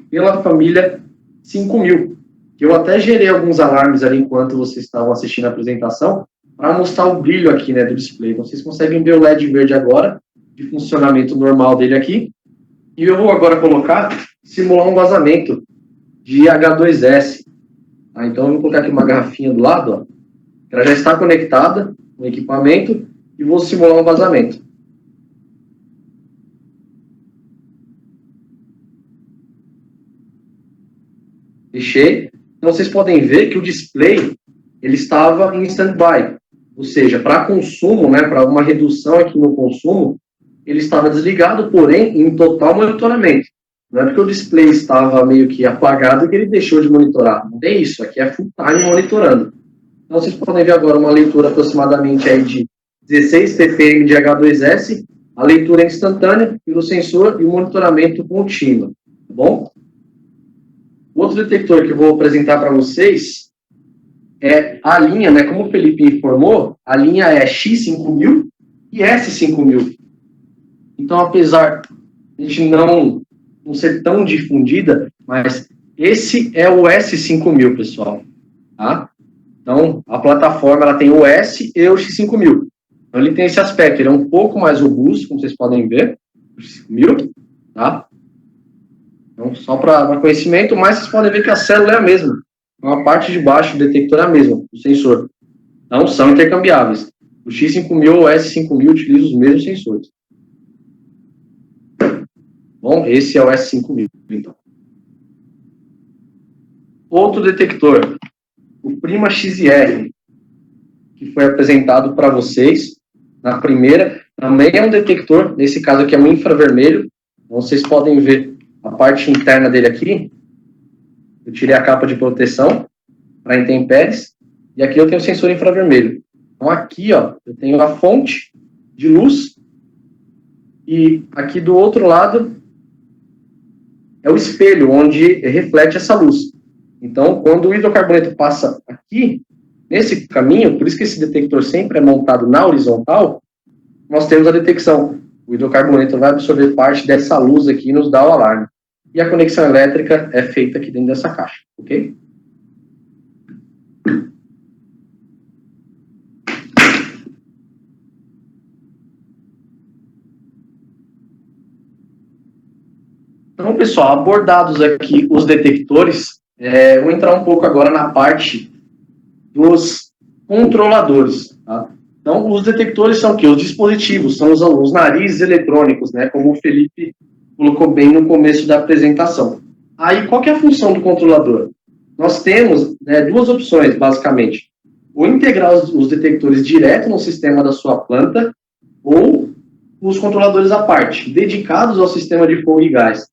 pela família 5000, que eu até gerei alguns alarmes ali enquanto vocês estavam assistindo a apresentação, para mostrar o brilho aqui, né, do display. Então, vocês conseguem ver o LED verde agora, de funcionamento normal dele aqui, e eu vou agora simular um vazamento de H2S. Então, eu vou colocar aqui uma garrafinha do lado, ó, ela já está conectada no equipamento, e vou simular um vazamento. Fechei. Então, vocês podem ver que o display ele estava em stand-by. Ou seja, para consumo, né, para uma redução aqui no consumo, ele estava desligado, porém, em total monitoramento. Não é porque o display estava meio que apagado que ele deixou de monitorar. Não tem isso. Aqui é full time monitorando. Então, vocês podem ver agora uma leitura aproximadamente aí de 16 ppm de H2S, a leitura é instantânea pelo sensor e o monitoramento contínuo. Tá bom? Outro detector que eu vou apresentar para vocês é a linha, né? Como o Felipe informou, a linha é X5000 e S5000. Então, apesar de a gente não ser tão difundida, mas esse é o S5000, pessoal. Tá? Então, a plataforma ela tem o S e o X5000. Então, ele tem esse aspecto, ele é um pouco mais robusto, como vocês podem ver, o X5000, tá? Então, só para conhecimento, mas vocês podem ver que a célula é a mesma. Então, a parte de baixo do detector é a mesma, o sensor. Não são intercambiáveis. O X5000 ou o S5000 utilizam os mesmos sensores. Bom, esse é o S5000, então. Outro detector, o Prima XR, que foi apresentado para vocês na primeira, também é um detector, nesse caso aqui é um infravermelho. Então, vocês podem ver a parte interna dele aqui. Eu tirei a capa de proteção para intempéries. E aqui eu tenho o sensor infravermelho. Então, aqui, ó, eu tenho a fonte de luz. E aqui do outro lado é o espelho, onde reflete essa luz. Então, quando o hidrocarboneto passa aqui, nesse caminho, por isso que esse detector sempre é montado na horizontal, nós temos a detecção. O hidrocarboneto vai absorver parte dessa luz aqui e nos dá o alarme. E a conexão elétrica é feita aqui dentro dessa caixa, ok? Então, pessoal, abordados aqui os detectores, vou entrar um pouco agora na parte dos controladores. Tá? Então, os detectores são o quê? Os dispositivos, são os narizes eletrônicos, né? Como o Felipe colocou bem no começo da apresentação. Aí, qual que é a função do controlador? Nós temos duas opções, basicamente. Ou integrar os detectores direto no sistema da sua planta, ou os controladores à parte, dedicados ao sistema de fogo e gás.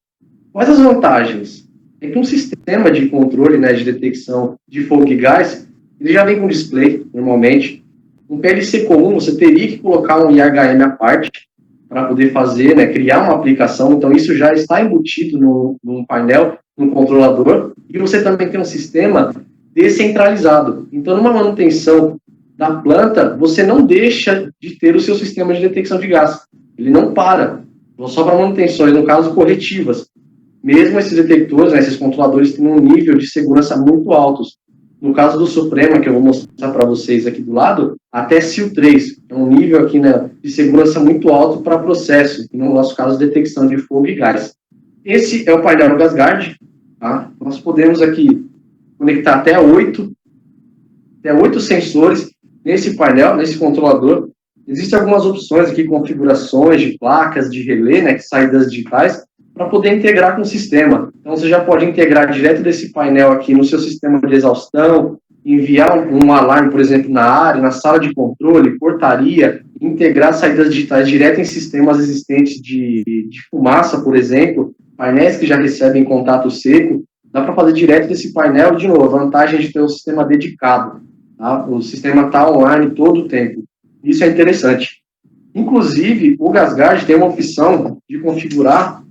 Quais as vantagens? É que um sistema de controle, de detecção de fogo e gás, Ele já vem com display, normalmente. Um PLC comum, você teria que colocar um IHM à parte para poder fazer, né, criar uma aplicação. Então, isso já está embutido num painel, num controlador. E você também tem um sistema descentralizado. Então, numa manutenção da planta, você não deixa de ter o seu sistema de detecção de gás. Ele não para. Só para manutenções, no caso, corretivas. Mesmo esses detectores, né, esses controladores têm um nível de segurança muito altos. No caso do Suprema, que eu vou mostrar para vocês aqui do lado, até SIL 3, é um nível aqui, né, de segurança muito alto para processo, e no nosso caso, detecção de fogo e gás. Esse é o painel GasGuard, tá? Nós podemos aqui conectar até 8 sensores nesse painel, nesse controlador. Existem algumas opções aqui, configurações de placas, de relé, né, saídas digitais, para poder integrar com o sistema. Então, você já pode integrar direto desse painel aqui no seu sistema de exaustão, enviar um alarme, por exemplo, na área, na sala de controle, portaria, integrar saídas digitais direto em sistemas existentes de fumaça, por exemplo, painéis que já recebem contato seco, dá para fazer direto desse painel. De novo, a vantagem de ter um sistema dedicado, tá? O sistema está online todo o tempo. Isso é interessante. Inclusive, o GasGuard tem uma opção de configurar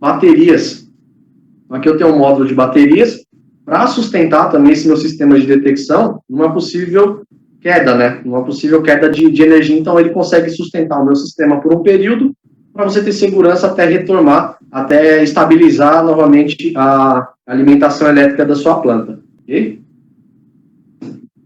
baterias. Aqui eu tenho um módulo de baterias para sustentar também esse meu sistema de detecção numa possível queda, né? Numa possível queda de energia. Então, ele consegue sustentar o meu sistema por um período para você ter segurança até retomar, até estabilizar novamente a alimentação elétrica da sua planta. Ok?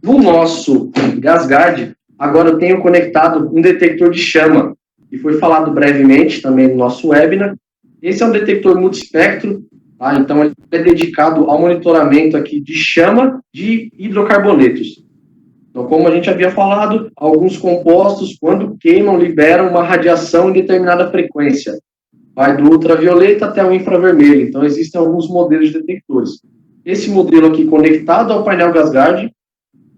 No nosso GasGuard, agora eu tenho conectado um detector de chama, que foi falado brevemente também no nosso webinar. Esse é um detector multiespectro, tá? Então ele é dedicado ao monitoramento aqui de chama de hidrocarbonetos. Então, como a gente havia falado, alguns compostos, quando queimam, liberam uma radiação em determinada frequência. Vai do ultravioleta até o infravermelho. Então, existem alguns modelos de detectores. Esse modelo aqui, conectado ao painel GasGuard,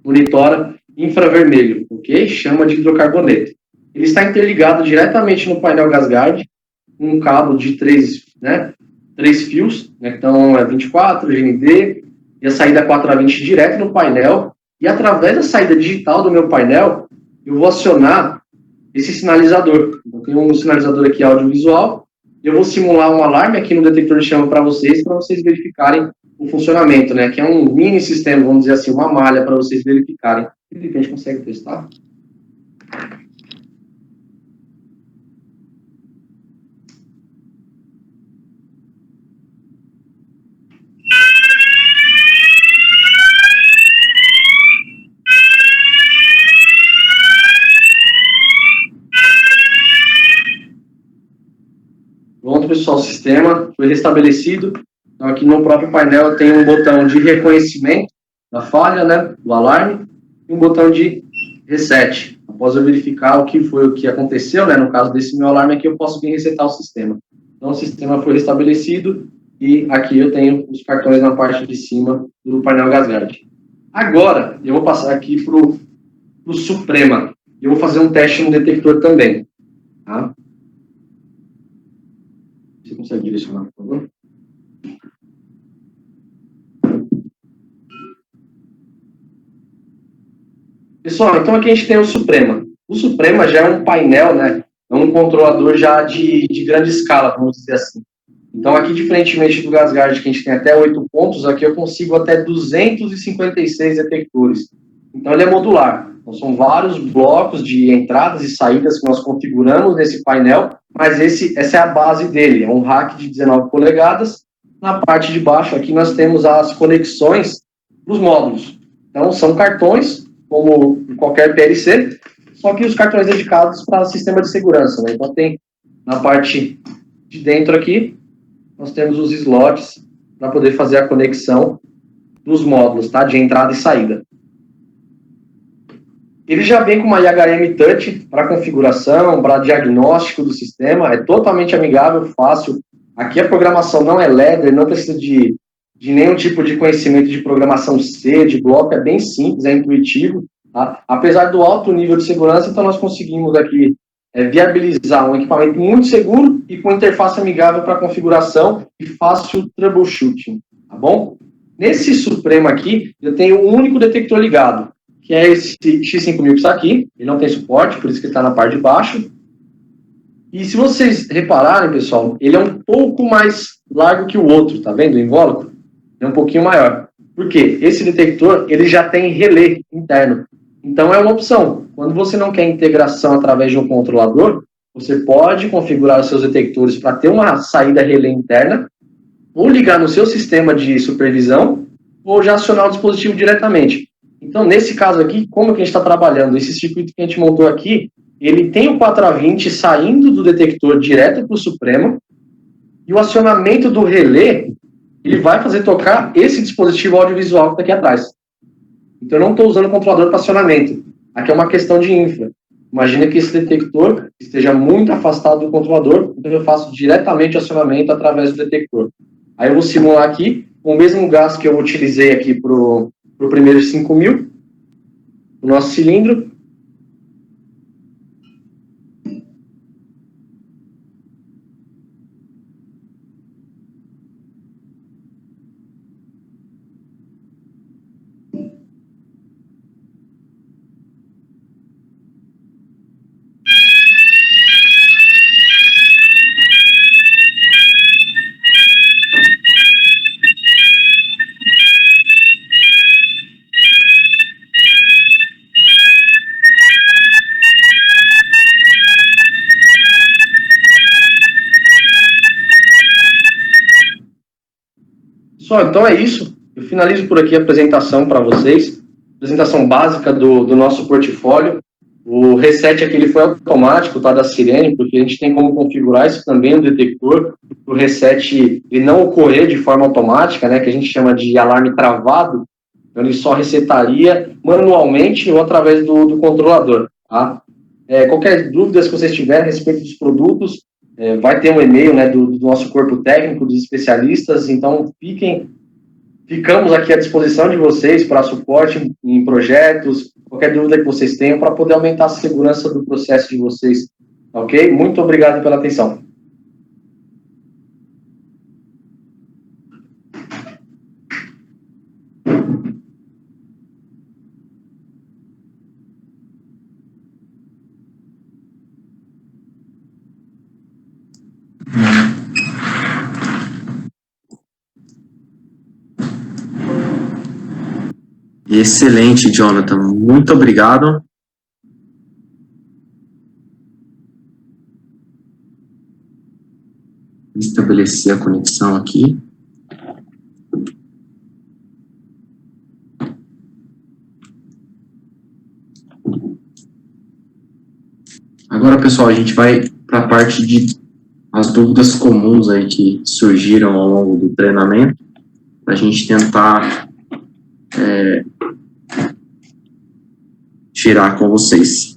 monitora infravermelho, ok? Chama de hidrocarboneto. Ele está interligado diretamente no painel GasGuard, um cabo de 3 fios, né? Então é 24, GND, e a saída 4A20 direto no painel, e através da saída digital do meu painel, eu vou acionar esse sinalizador. Eu tenho um sinalizador aqui audiovisual, eu vou simular um alarme aqui no detector de chama para vocês verificarem o funcionamento, né? Que é um mini sistema, vamos dizer assim, uma malha para vocês verificarem. De repente a gente consegue testar. Pronto, pessoal, o sistema foi restabelecido. Então, aqui no próprio painel eu tenho um botão de reconhecimento da falha, né, do alarme, e um botão de reset. Após eu verificar o que aconteceu, né, no caso desse meu alarme aqui, eu posso vir resetar o sistema. Então, o sistema foi restabelecido e aqui eu tenho os cartões na parte de cima do painel GasGuard. Agora, eu vou passar aqui para o Suprema. Eu vou fazer um teste no detector também, tá? Você consegue direcionar, por favor? Pessoal, então aqui a gente tem o Suprema. O Suprema já é um painel, né? É um controlador já de grande escala, vamos dizer assim. Então aqui, diferentemente do GasGuard, que a gente tem até 8 pontos, aqui eu consigo até 256 detectores. Então ele é modular. Então, são vários blocos de entradas e saídas que nós configuramos nesse painel, mas essa é a base dele, é um rack de 19 polegadas. Na parte de baixo aqui nós temos as conexões dos módulos. Então são cartões, como qualquer PLC, só que os cartões dedicados para o sistema de segurança, né? Então tem na parte de dentro aqui, nós temos os slots para poder fazer a conexão dos módulos, tá? De entrada e saída. Ele já vem com uma IHM Touch para configuração, para diagnóstico do sistema, é totalmente amigável, fácil. Aqui a programação não é ladder, não precisa de nenhum tipo de conhecimento de programação C, de bloco, é bem simples, é intuitivo. Tá? Apesar do alto nível de segurança, então nós conseguimos aqui viabilizar um equipamento muito seguro e com interface amigável para configuração e fácil troubleshooting, tá bom? Nesse Supremo aqui, eu tenho um único detector ligado, que é esse X5000 que está aqui. Ele não tem suporte, por isso que ele está na parte de baixo. E se vocês repararem, pessoal, ele é um pouco mais largo que o outro, tá vendo? O invólucro é um pouquinho maior. Por quê? Esse detector, ele já tem relé interno. Então, é uma opção. Quando você não quer integração através de um controlador, você pode configurar os seus detectores para ter uma saída relé interna, ou ligar no seu sistema de supervisão, ou já acionar o dispositivo diretamente. Então, nesse caso aqui, como que a gente está trabalhando? Esse circuito que a gente montou aqui, ele tem o 4A20 saindo do detector direto para o Supremo, e o acionamento do relé, ele vai fazer tocar esse dispositivo audiovisual que está aqui atrás. Então, eu não estou usando o controlador para acionamento. Aqui é uma questão de infra. Imagina que esse detector esteja muito afastado do controlador, então eu faço diretamente o acionamento através do detector. Aí eu vou simular aqui, com o mesmo gás que eu utilizei aqui para o primeiro 5000, o nosso cilindro. Pessoal, então é isso. Eu finalizo por aqui a apresentação para vocês. Apresentação básica do nosso portfólio. O reset aqui ele foi automático, tá, da Sirene, porque a gente tem como configurar isso também no detector, o reset ele não ocorrer de forma automática, né, que a gente chama de alarme travado. Então ele só resetaria manualmente ou através do controlador. Tá? Qualquer dúvida que vocês tiverem a respeito dos produtos, vai ter um e-mail, né, do nosso corpo técnico, dos especialistas, então ficamos aqui à disposição de vocês para suporte em projetos, qualquer dúvida que vocês tenham, para poder aumentar a segurança do processo de vocês, ok? Muito obrigado pela atenção. Excelente, Jonathan. Muito obrigado. Vou estabelecer a conexão aqui. Agora, pessoal, a gente vai para a parte de as dúvidas comuns aí que surgiram ao longo do treinamento, para a gente tentar tirar com vocês.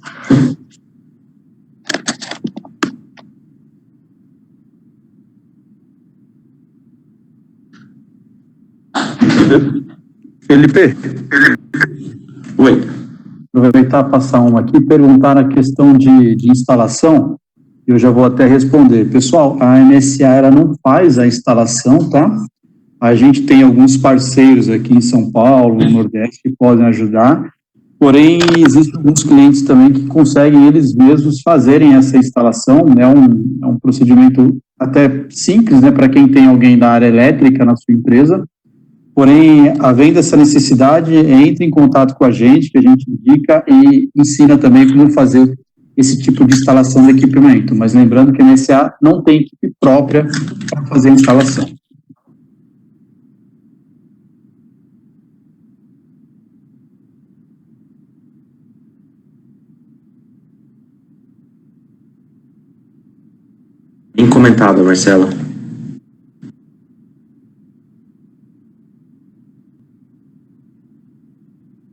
Felipe. Oi. Aproveitar e passar uma aqui, perguntar a questão de instalação, eu já vou até responder. Pessoal, a NSA ela não faz a instalação, tá? A gente tem alguns parceiros aqui em São Paulo, no Nordeste, que podem ajudar, porém, existem alguns clientes também que conseguem eles mesmos fazerem essa instalação, né? É um procedimento até simples, né, para quem tem alguém da área elétrica na sua empresa. Porém, havendo essa necessidade, entre em contato com a gente, que a gente indica e ensina também como fazer esse tipo de instalação de equipamento. Mas lembrando que a NSA não tem equipe própria para fazer a instalação. Bem comentado, Marcelo.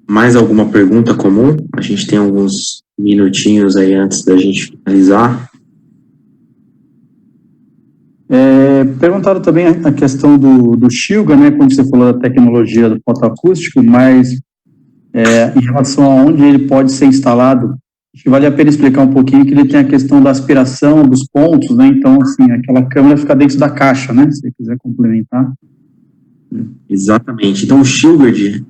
Mais alguma pergunta comum? A gente tem alguns minutinhos aí antes da gente finalizar. Perguntaram também a questão do Xilga, né, quando você falou da tecnologia do fotoacústico, mas em relação a onde ele pode ser instalado, acho que vale a pena explicar um pouquinho que ele tem a questão da aspiração dos pontos, né, então, assim, aquela câmera fica dentro da caixa, né, se você quiser complementar. Exatamente. Então, o Shielded,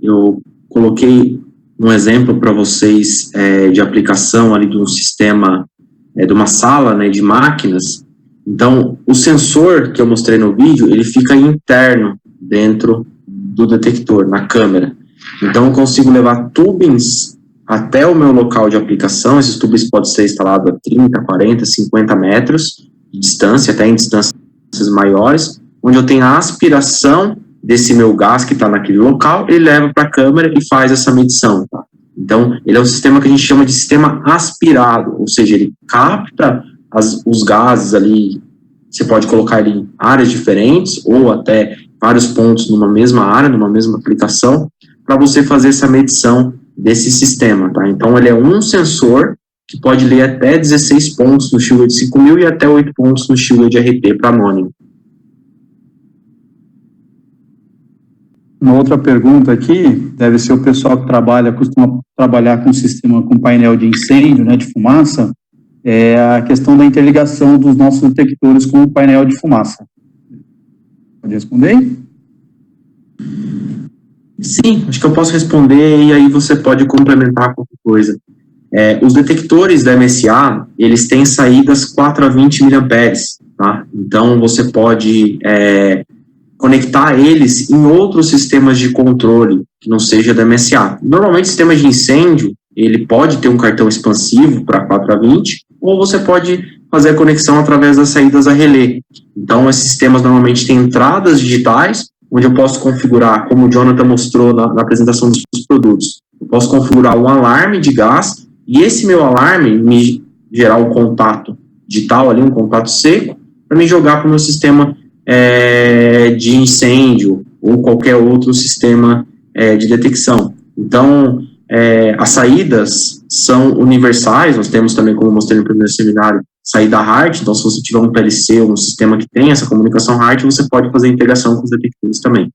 eu coloquei um exemplo para vocês de aplicação ali de um sistema, de uma sala, né, de máquinas. Então, o sensor que eu mostrei no vídeo, ele fica interno dentro do detector, na câmera. Então, eu consigo levar tubings até o meu local de aplicação. Esses tubings podem ser instalados a 30, 40, 50 metros de distância, até em distâncias maiores, onde eu tenho a aspiração desse meu gás que está naquele local, ele leva para a câmera e faz essa medição. Tá? Então, ele é um sistema que a gente chama de sistema aspirado, ou seja, ele capta os gases ali, você pode colocar ele em áreas diferentes, ou até vários pontos numa mesma área, numa mesma aplicação, para você fazer essa medição desse sistema. Tá? Então, ele é um sensor que pode ler até 16 pontos no Shielded 5000 e até 8 pontos no Shielded RP para anônimo. Uma outra pergunta aqui, deve ser o pessoal que costuma trabalhar com sistema com painel de incêndio, né, de fumaça, é a questão da interligação dos nossos detectores com o painel de fumaça. Pode responder? Sim, acho que eu posso responder e aí você pode complementar qualquer coisa. Os detectores da MSA, eles têm saídas 4 a 20 mA, tá? Então, você pode conectar eles em outros sistemas de controle que não seja da MSA. Normalmente, sistemas de incêndio, ele pode ter um cartão expansivo para 4 a 20, ou você pode fazer a conexão através das saídas a relé. Então, esses sistemas normalmente têm entradas digitais, onde eu posso configurar, como o Jonathan mostrou na apresentação dos produtos, eu posso configurar um alarme de gás, e esse meu alarme me gerar um contato digital ali, um contato seco, para me jogar para o meu sistema de incêndio ou qualquer outro sistema de detecção. Então, as saídas são universais, nós temos também, como eu mostrei no primeiro seminário, saída hard, então se você tiver um PLC ou um sistema que tem essa comunicação hard, você pode fazer integração com os detectores também.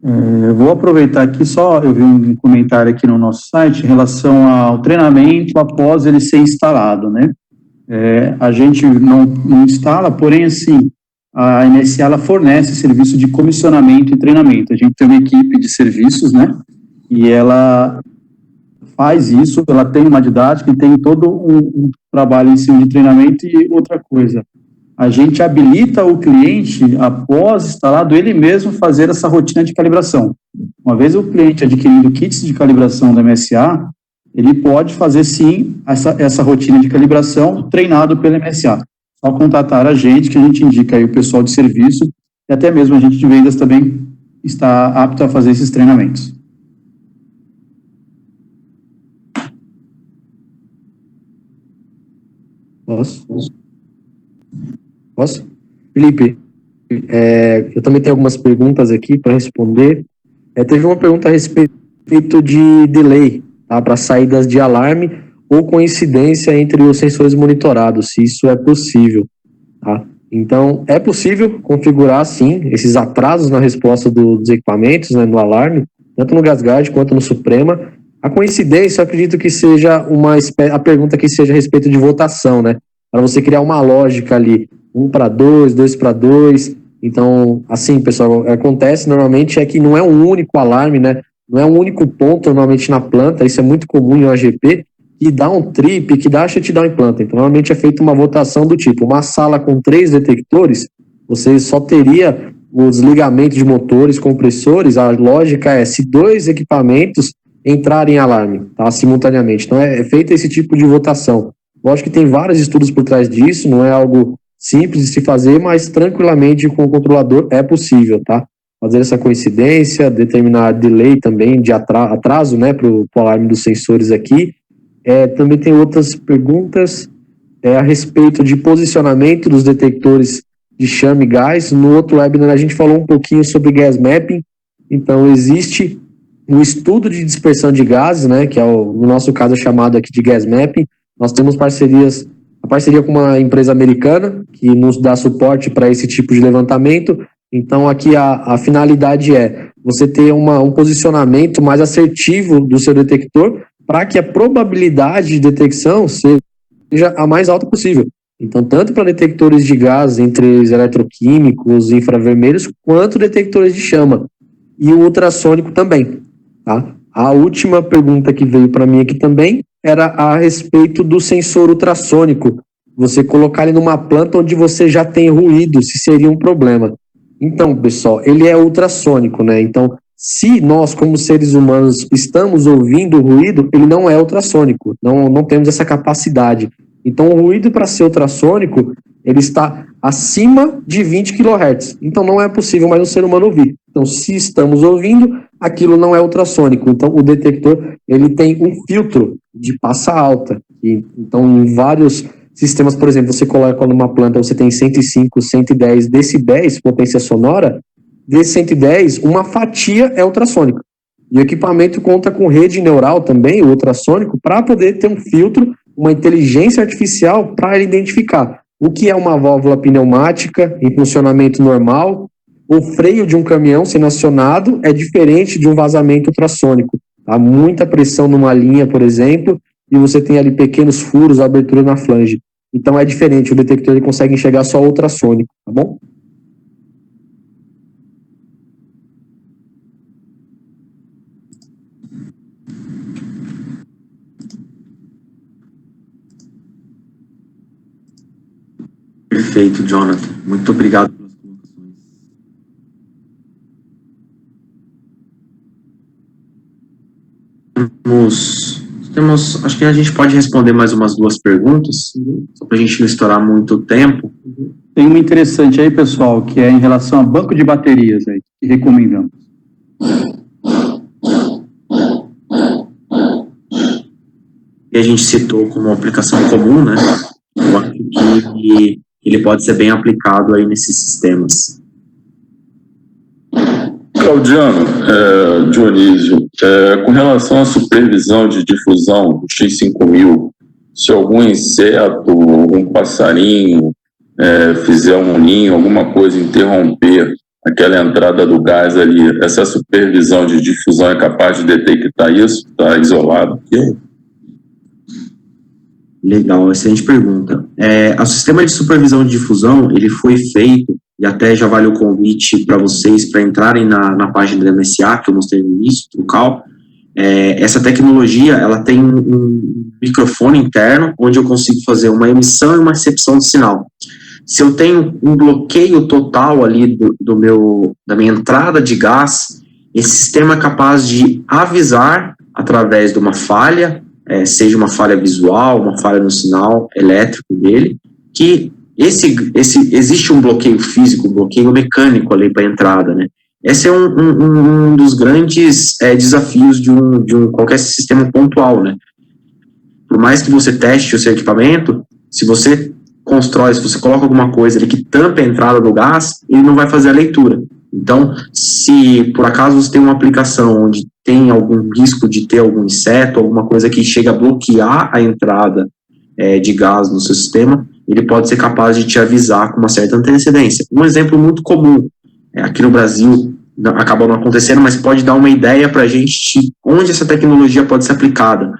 Eu vou aproveitar aqui eu vi um comentário aqui no nosso site em relação ao treinamento após ele ser instalado, né? A gente não instala, porém, assim, a MSA ela fornece serviço de comissionamento e treinamento. A gente tem uma equipe de serviços, né? E ela faz isso, ela tem uma didática e tem todo um trabalho em cima de treinamento. E outra coisa, a gente habilita o cliente, após instalado, ele mesmo fazer essa rotina de calibração. Uma vez o cliente adquirindo kits de calibração da MSA, ele pode fazer, sim, essa rotina de calibração treinado pela MSA. Só contatar a gente, que a gente indica aí o pessoal de serviço, e até mesmo a gente de vendas também está apto a fazer esses treinamentos. Posso? Felipe, eu também tenho algumas perguntas aqui para responder. Teve uma pergunta a respeito de delay, tá, para saídas de alarme ou coincidência entre os sensores monitorados, se isso é possível. Tá? Então, é possível configurar, sim, esses atrasos na resposta dos equipamentos, né, no alarme, tanto no GasGuard quanto no Suprema. A coincidência, eu acredito que seja a pergunta que seja a respeito de votação, né? Para você criar uma lógica ali, 1 para 2, 2 para 2. Então, assim, pessoal, acontece normalmente é que não é um único alarme, né? Não é um único ponto normalmente na planta, isso é muito comum em OGP, que dá um trip, que dá shutdown em planta. Então, normalmente é feita uma votação do tipo, uma sala com 3 detectores, você só teria os ligamentos de motores, compressores, a lógica é se 2 equipamentos entrarem em alarme, tá, simultaneamente. Então, é feita esse tipo de votação. Lógico que tem vários estudos por trás disso, não é algo simples de se fazer, mas tranquilamente com o controlador é possível, tá? Fazer essa coincidência, determinar delay também, de atraso, né, para o alarme dos sensores aqui. Também tem outras perguntas a respeito de posicionamento dos detectores de chame e gás. No outro webinar a gente falou um pouquinho sobre gas mapping. Então, existe um estudo de dispersão de gases, né, que é no nosso caso chamado aqui de gas mapping. Nós temos a parceria com uma empresa americana que nos dá suporte para esse tipo de levantamento. Então, aqui a finalidade é você ter um posicionamento mais assertivo do seu detector para que a probabilidade de detecção seja a mais alta possível. Então, tanto para detectores de gás entre os eletroquímicos, infravermelhos, quanto detectores de chama. E o ultrassônico também, tá? A última pergunta que veio para mim aqui também era a respeito do sensor ultrassônico. Você colocar ele numa planta onde você já tem ruído, se seria um problema. Então, pessoal, ele é ultrassônico, né? Então, se nós, como seres humanos, estamos ouvindo o ruído, ele não é ultrassônico, não temos essa capacidade. Então, o ruído, para ser ultrassônico, ele está acima de 20 kHz. Então, não é possível mais um ser humano ouvir. Então, se estamos ouvindo, aquilo não é ultrassônico. Então, o detector, ele tem um filtro de passa alta. Então, em vários sistemas, por exemplo, você coloca numa planta, você tem 105, 110 decibéis, potência sonora, desses 110, uma fatia é ultrassônica. E o equipamento conta com rede neural também, o ultrassônico, para poder ter um filtro, uma inteligência artificial para identificar o que é uma válvula pneumática em funcionamento normal, o freio de um caminhão sendo acionado é diferente de um vazamento ultrassônico. Há muita pressão numa linha, por exemplo, e você tem ali pequenos furos, abertura na flange. Então é diferente, o detector ele consegue enxergar só ultrassônico, tá bom? Perfeito, Jonathan. Muito obrigado pelas colocações. Acho que a gente pode responder mais umas 2 perguntas, só para a gente não estourar muito tempo. Tem uma interessante aí, pessoal, que é em relação a banco de baterias aí, que recomendamos. E a gente citou como uma aplicação comum, né? Eu acho que ele pode ser bem aplicado aí nesses sistemas. Claudiano, Dionísio, com relação à supervisão de difusão do X5000, se algum inseto, algum passarinho fizer um ninho, alguma coisa, interromper aquela entrada do gás ali, essa supervisão de difusão é capaz de detectar isso? Está isolado? Legal, excelente pergunta. O sistema de supervisão de difusão, ele foi feito, e até já vale o convite para vocês para entrarem na página da MSA, que eu mostrei no início, Trucal. Essa tecnologia, ela tem um microfone interno, onde eu consigo fazer uma emissão e uma recepção de sinal. Se eu tenho um bloqueio total ali da minha entrada de gás, esse sistema é capaz de avisar, através de uma falha, seja uma falha visual, uma falha no sinal elétrico dele, que existe um bloqueio físico, um bloqueio mecânico ali para a entrada, né? Esse é um dos grandes desafios de qualquer sistema pontual, né? Por mais que você teste o seu equipamento, se você coloca alguma coisa ali que tampa a entrada do gás, ele não vai fazer a leitura. Então, se por acaso você tem uma aplicação onde tem algum risco de ter algum inseto, alguma coisa que chega a bloquear a entrada de gás no seu sistema, ele pode ser capaz de te avisar com uma certa antecedência. Um exemplo muito comum, aqui no Brasil, acabou não acontecendo, mas pode dar uma ideia para a gente onde essa tecnologia pode ser aplicada.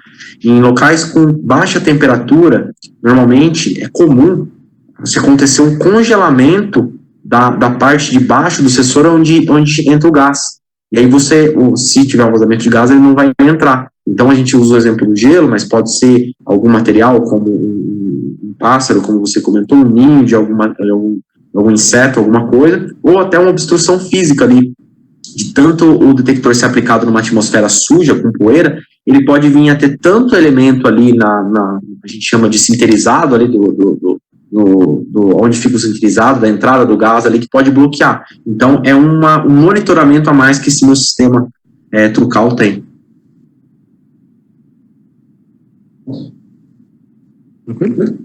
Em locais com baixa temperatura, normalmente é comum se acontecer um congelamento da parte de baixo do sensor onde entra o gás. E aí se tiver um vazamento de gás, ele não vai entrar. Então a gente usa o exemplo do gelo, mas pode ser algum material, como um pássaro, como você comentou, um ninho de algum inseto, alguma coisa, ou até uma obstrução física ali. De tanto o detector ser aplicado numa atmosfera suja, com poeira, ele pode vir a ter tanto elemento ali a gente chama de sinterizado ali onde fica o sinterizado, da entrada do gás ali, que pode bloquear. Então, é um monitoramento a mais que esse meu sistema Trucal tem. Tranquilo?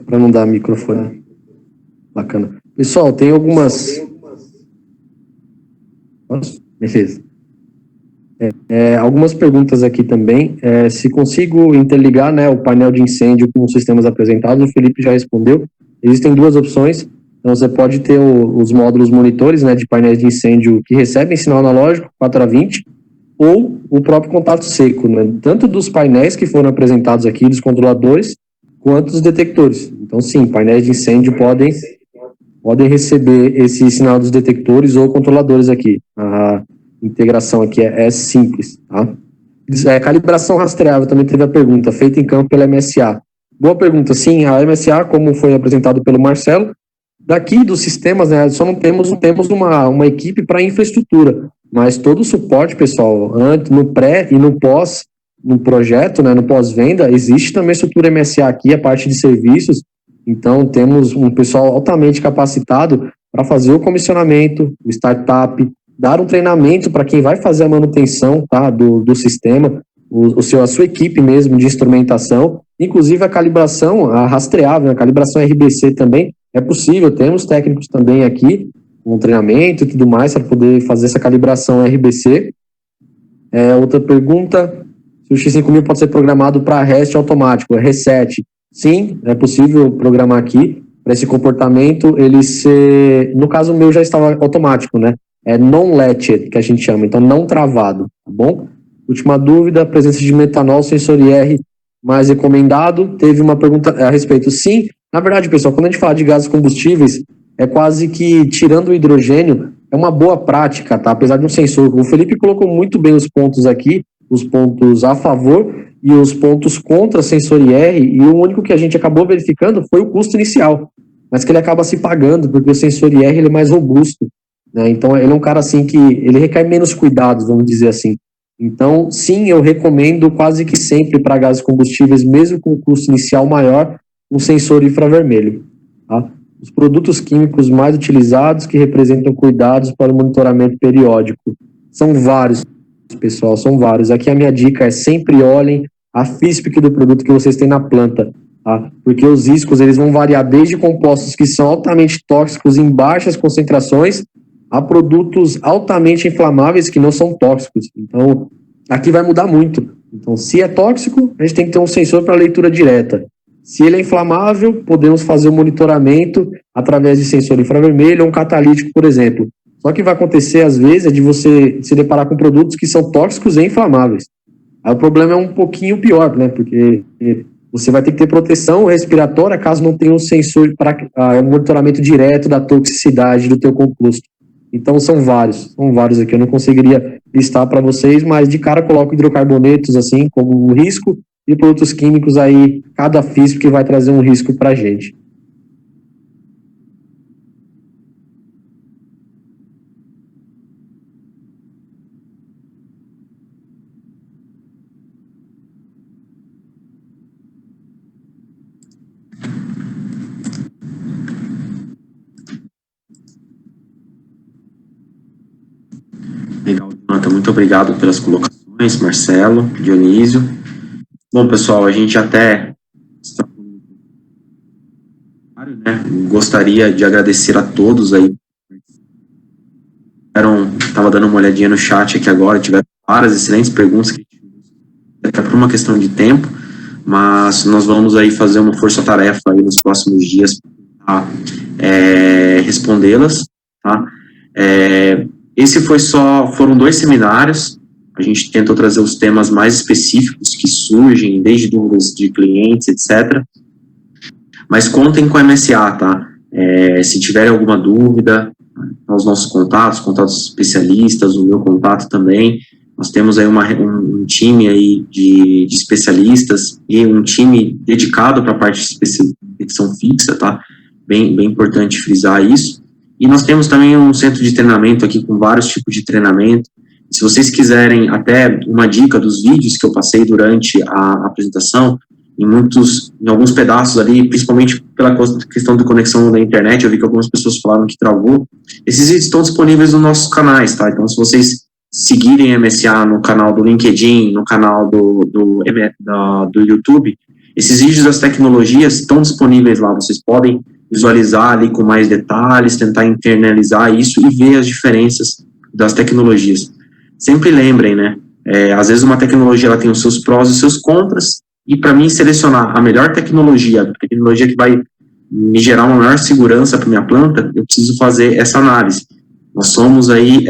Para não dar microfone. Bacana. Pessoal, tem algumas... Beleza. Algumas perguntas aqui também. Se consigo interligar, né, o painel de incêndio com os sistemas apresentados, o Felipe já respondeu. Existem 2 opções. Então, você pode ter os módulos monitores, né, de painéis de incêndio que recebem sinal analógico 4A20, ou o próprio contato seco, né, tanto dos painéis que foram apresentados aqui, dos controladores, quanto os detectores. Então, sim, painéis de incêndio podem receber esse sinal dos detectores ou controladores aqui. A integração aqui é simples, tá? Calibração rastreável, também teve a pergunta, feita em campo pela MSA. Boa pergunta, sim, a MSA, como foi apresentado pelo Marcelo, daqui dos sistemas, né, só não temos uma equipe para infraestrutura, mas todo o suporte, pessoal, no pré e no pós, no projeto, né, no pós-venda, existe também estrutura MSA aqui, a parte de serviços, então temos um pessoal altamente capacitado para fazer o comissionamento, o startup, dar um treinamento para quem vai fazer a manutenção, tá, do sistema, a sua equipe mesmo de instrumentação, inclusive a calibração, a rastreável, a calibração RBC também é possível, temos técnicos também aqui, com treinamento e tudo mais, para poder fazer essa calibração RBC. Outra pergunta, se o X5000 pode ser programado para REST automático, reset. Sim, é possível programar aqui, para esse comportamento, ele ser, no caso meu já estava automático, né? É non-latched, que a gente chama, então não travado, tá bom? Última dúvida, presença de metanol sensor IR mais recomendado. Teve uma pergunta a respeito. Sim, na verdade, pessoal, quando a gente fala de gases combustíveis, é quase que, tirando o hidrogênio, é uma boa prática, tá? Apesar de um sensor. O Felipe colocou muito bem os pontos aqui, os pontos a favor e os pontos contra sensor IR, e o único que a gente acabou verificando foi o custo inicial, mas que ele acaba se pagando, porque o sensor IR ele é mais robusto, né? Então, ele é um cara assim que ele requer menos cuidados, vamos dizer assim. Então, sim, eu recomendo quase que sempre para gases combustíveis, mesmo com custo inicial maior, um sensor infravermelho. Tá? Os produtos químicos mais utilizados que representam cuidados para o monitoramento periódico. São vários, pessoal, são vários. Aqui a minha dica é sempre olhem a FISPIC do produto que vocês têm na planta. Tá? Porque os riscos eles vão variar desde compostos que são altamente tóxicos em baixas concentrações a produtos altamente inflamáveis que não são tóxicos. Então, aqui vai mudar muito. Então, se é tóxico, a gente tem que ter um sensor para leitura direta. Se ele é inflamável, podemos fazer o monitoramento através de sensor infravermelho ou um catalítico, por exemplo. Só que vai acontecer, às vezes, é de você se deparar com produtos que são tóxicos e inflamáveis. Aí o problema é um pouquinho pior, né? Porque você vai ter que ter proteção respiratória caso não tenha um sensor para monitoramento direto da toxicidade do teu composto. Então, são vários aqui. Eu não conseguiria listar para vocês, mas de cara coloco hidrocarbonetos, assim, como um risco, e produtos químicos aí, cada FISP que vai trazer um risco para a gente. Legal, Jonathan. Muito obrigado pelas colocações, Marcelo, Dionísio. Bom, pessoal, a gente até gostaria de agradecer a todos aí. Estava dando uma olhadinha no chat aqui agora, tiveram várias excelentes perguntas, até por uma questão de tempo, mas nós vamos aí fazer uma força-tarefa aí nos próximos dias para respondê-las, tá? Foram 2 seminários. A gente tentou trazer os temas mais específicos que surgem, desde dúvidas de clientes, etc. Mas contem com a MSA, tá? Se tiverem alguma dúvida, os nossos contatos especialistas, o meu contato também. Nós temos aí um time aí de especialistas e um time dedicado para a parte de detecção fixa, tá? Bem importante frisar isso. E nós temos também um centro de treinamento aqui com vários tipos de treinamento. Se vocês quiserem até uma dica dos vídeos que eu passei durante a apresentação, em alguns pedaços ali, principalmente pela questão da conexão da internet, eu vi que algumas pessoas falaram que travou. Esses vídeos estão disponíveis nos nossos canais, tá? Então, se vocês seguirem a MSA no canal do LinkedIn, no canal do YouTube, esses vídeos das tecnologias estão disponíveis lá. Vocês podem visualizar ali com mais detalhes, tentar internalizar isso e ver as diferenças das tecnologias. Sempre lembrem, né? Às vezes uma tecnologia ela tem os seus prós e os seus contras, e para mim selecionar a melhor tecnologia, a tecnologia que vai me gerar uma maior segurança para minha planta, eu preciso fazer essa análise. Nós somos aí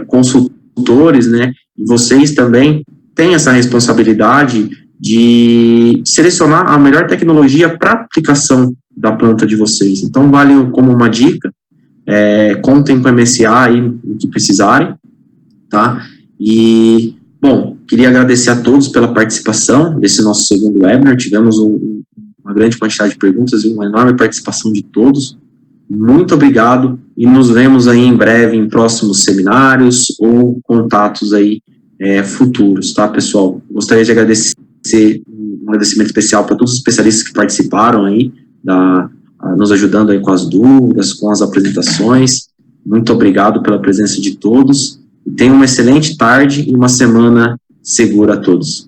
consultores, né? E vocês também têm essa responsabilidade de selecionar a melhor tecnologia para aplicação da planta de vocês. Então, vale como uma dica, contem com a MSA aí o que precisarem, tá? E, bom, queria agradecer a todos pela participação desse nosso segundo webinar. Tivemos uma grande quantidade de perguntas e uma enorme participação de todos. Muito obrigado e nos vemos aí em breve em próximos seminários ou contatos aí futuros, tá, pessoal? Gostaria de agradecer, um agradecimento especial para todos os especialistas que participaram aí, nos ajudando aí com as dúvidas, com as apresentações. Muito obrigado pela presença de todos. E tenham uma excelente tarde e uma semana segura a todos.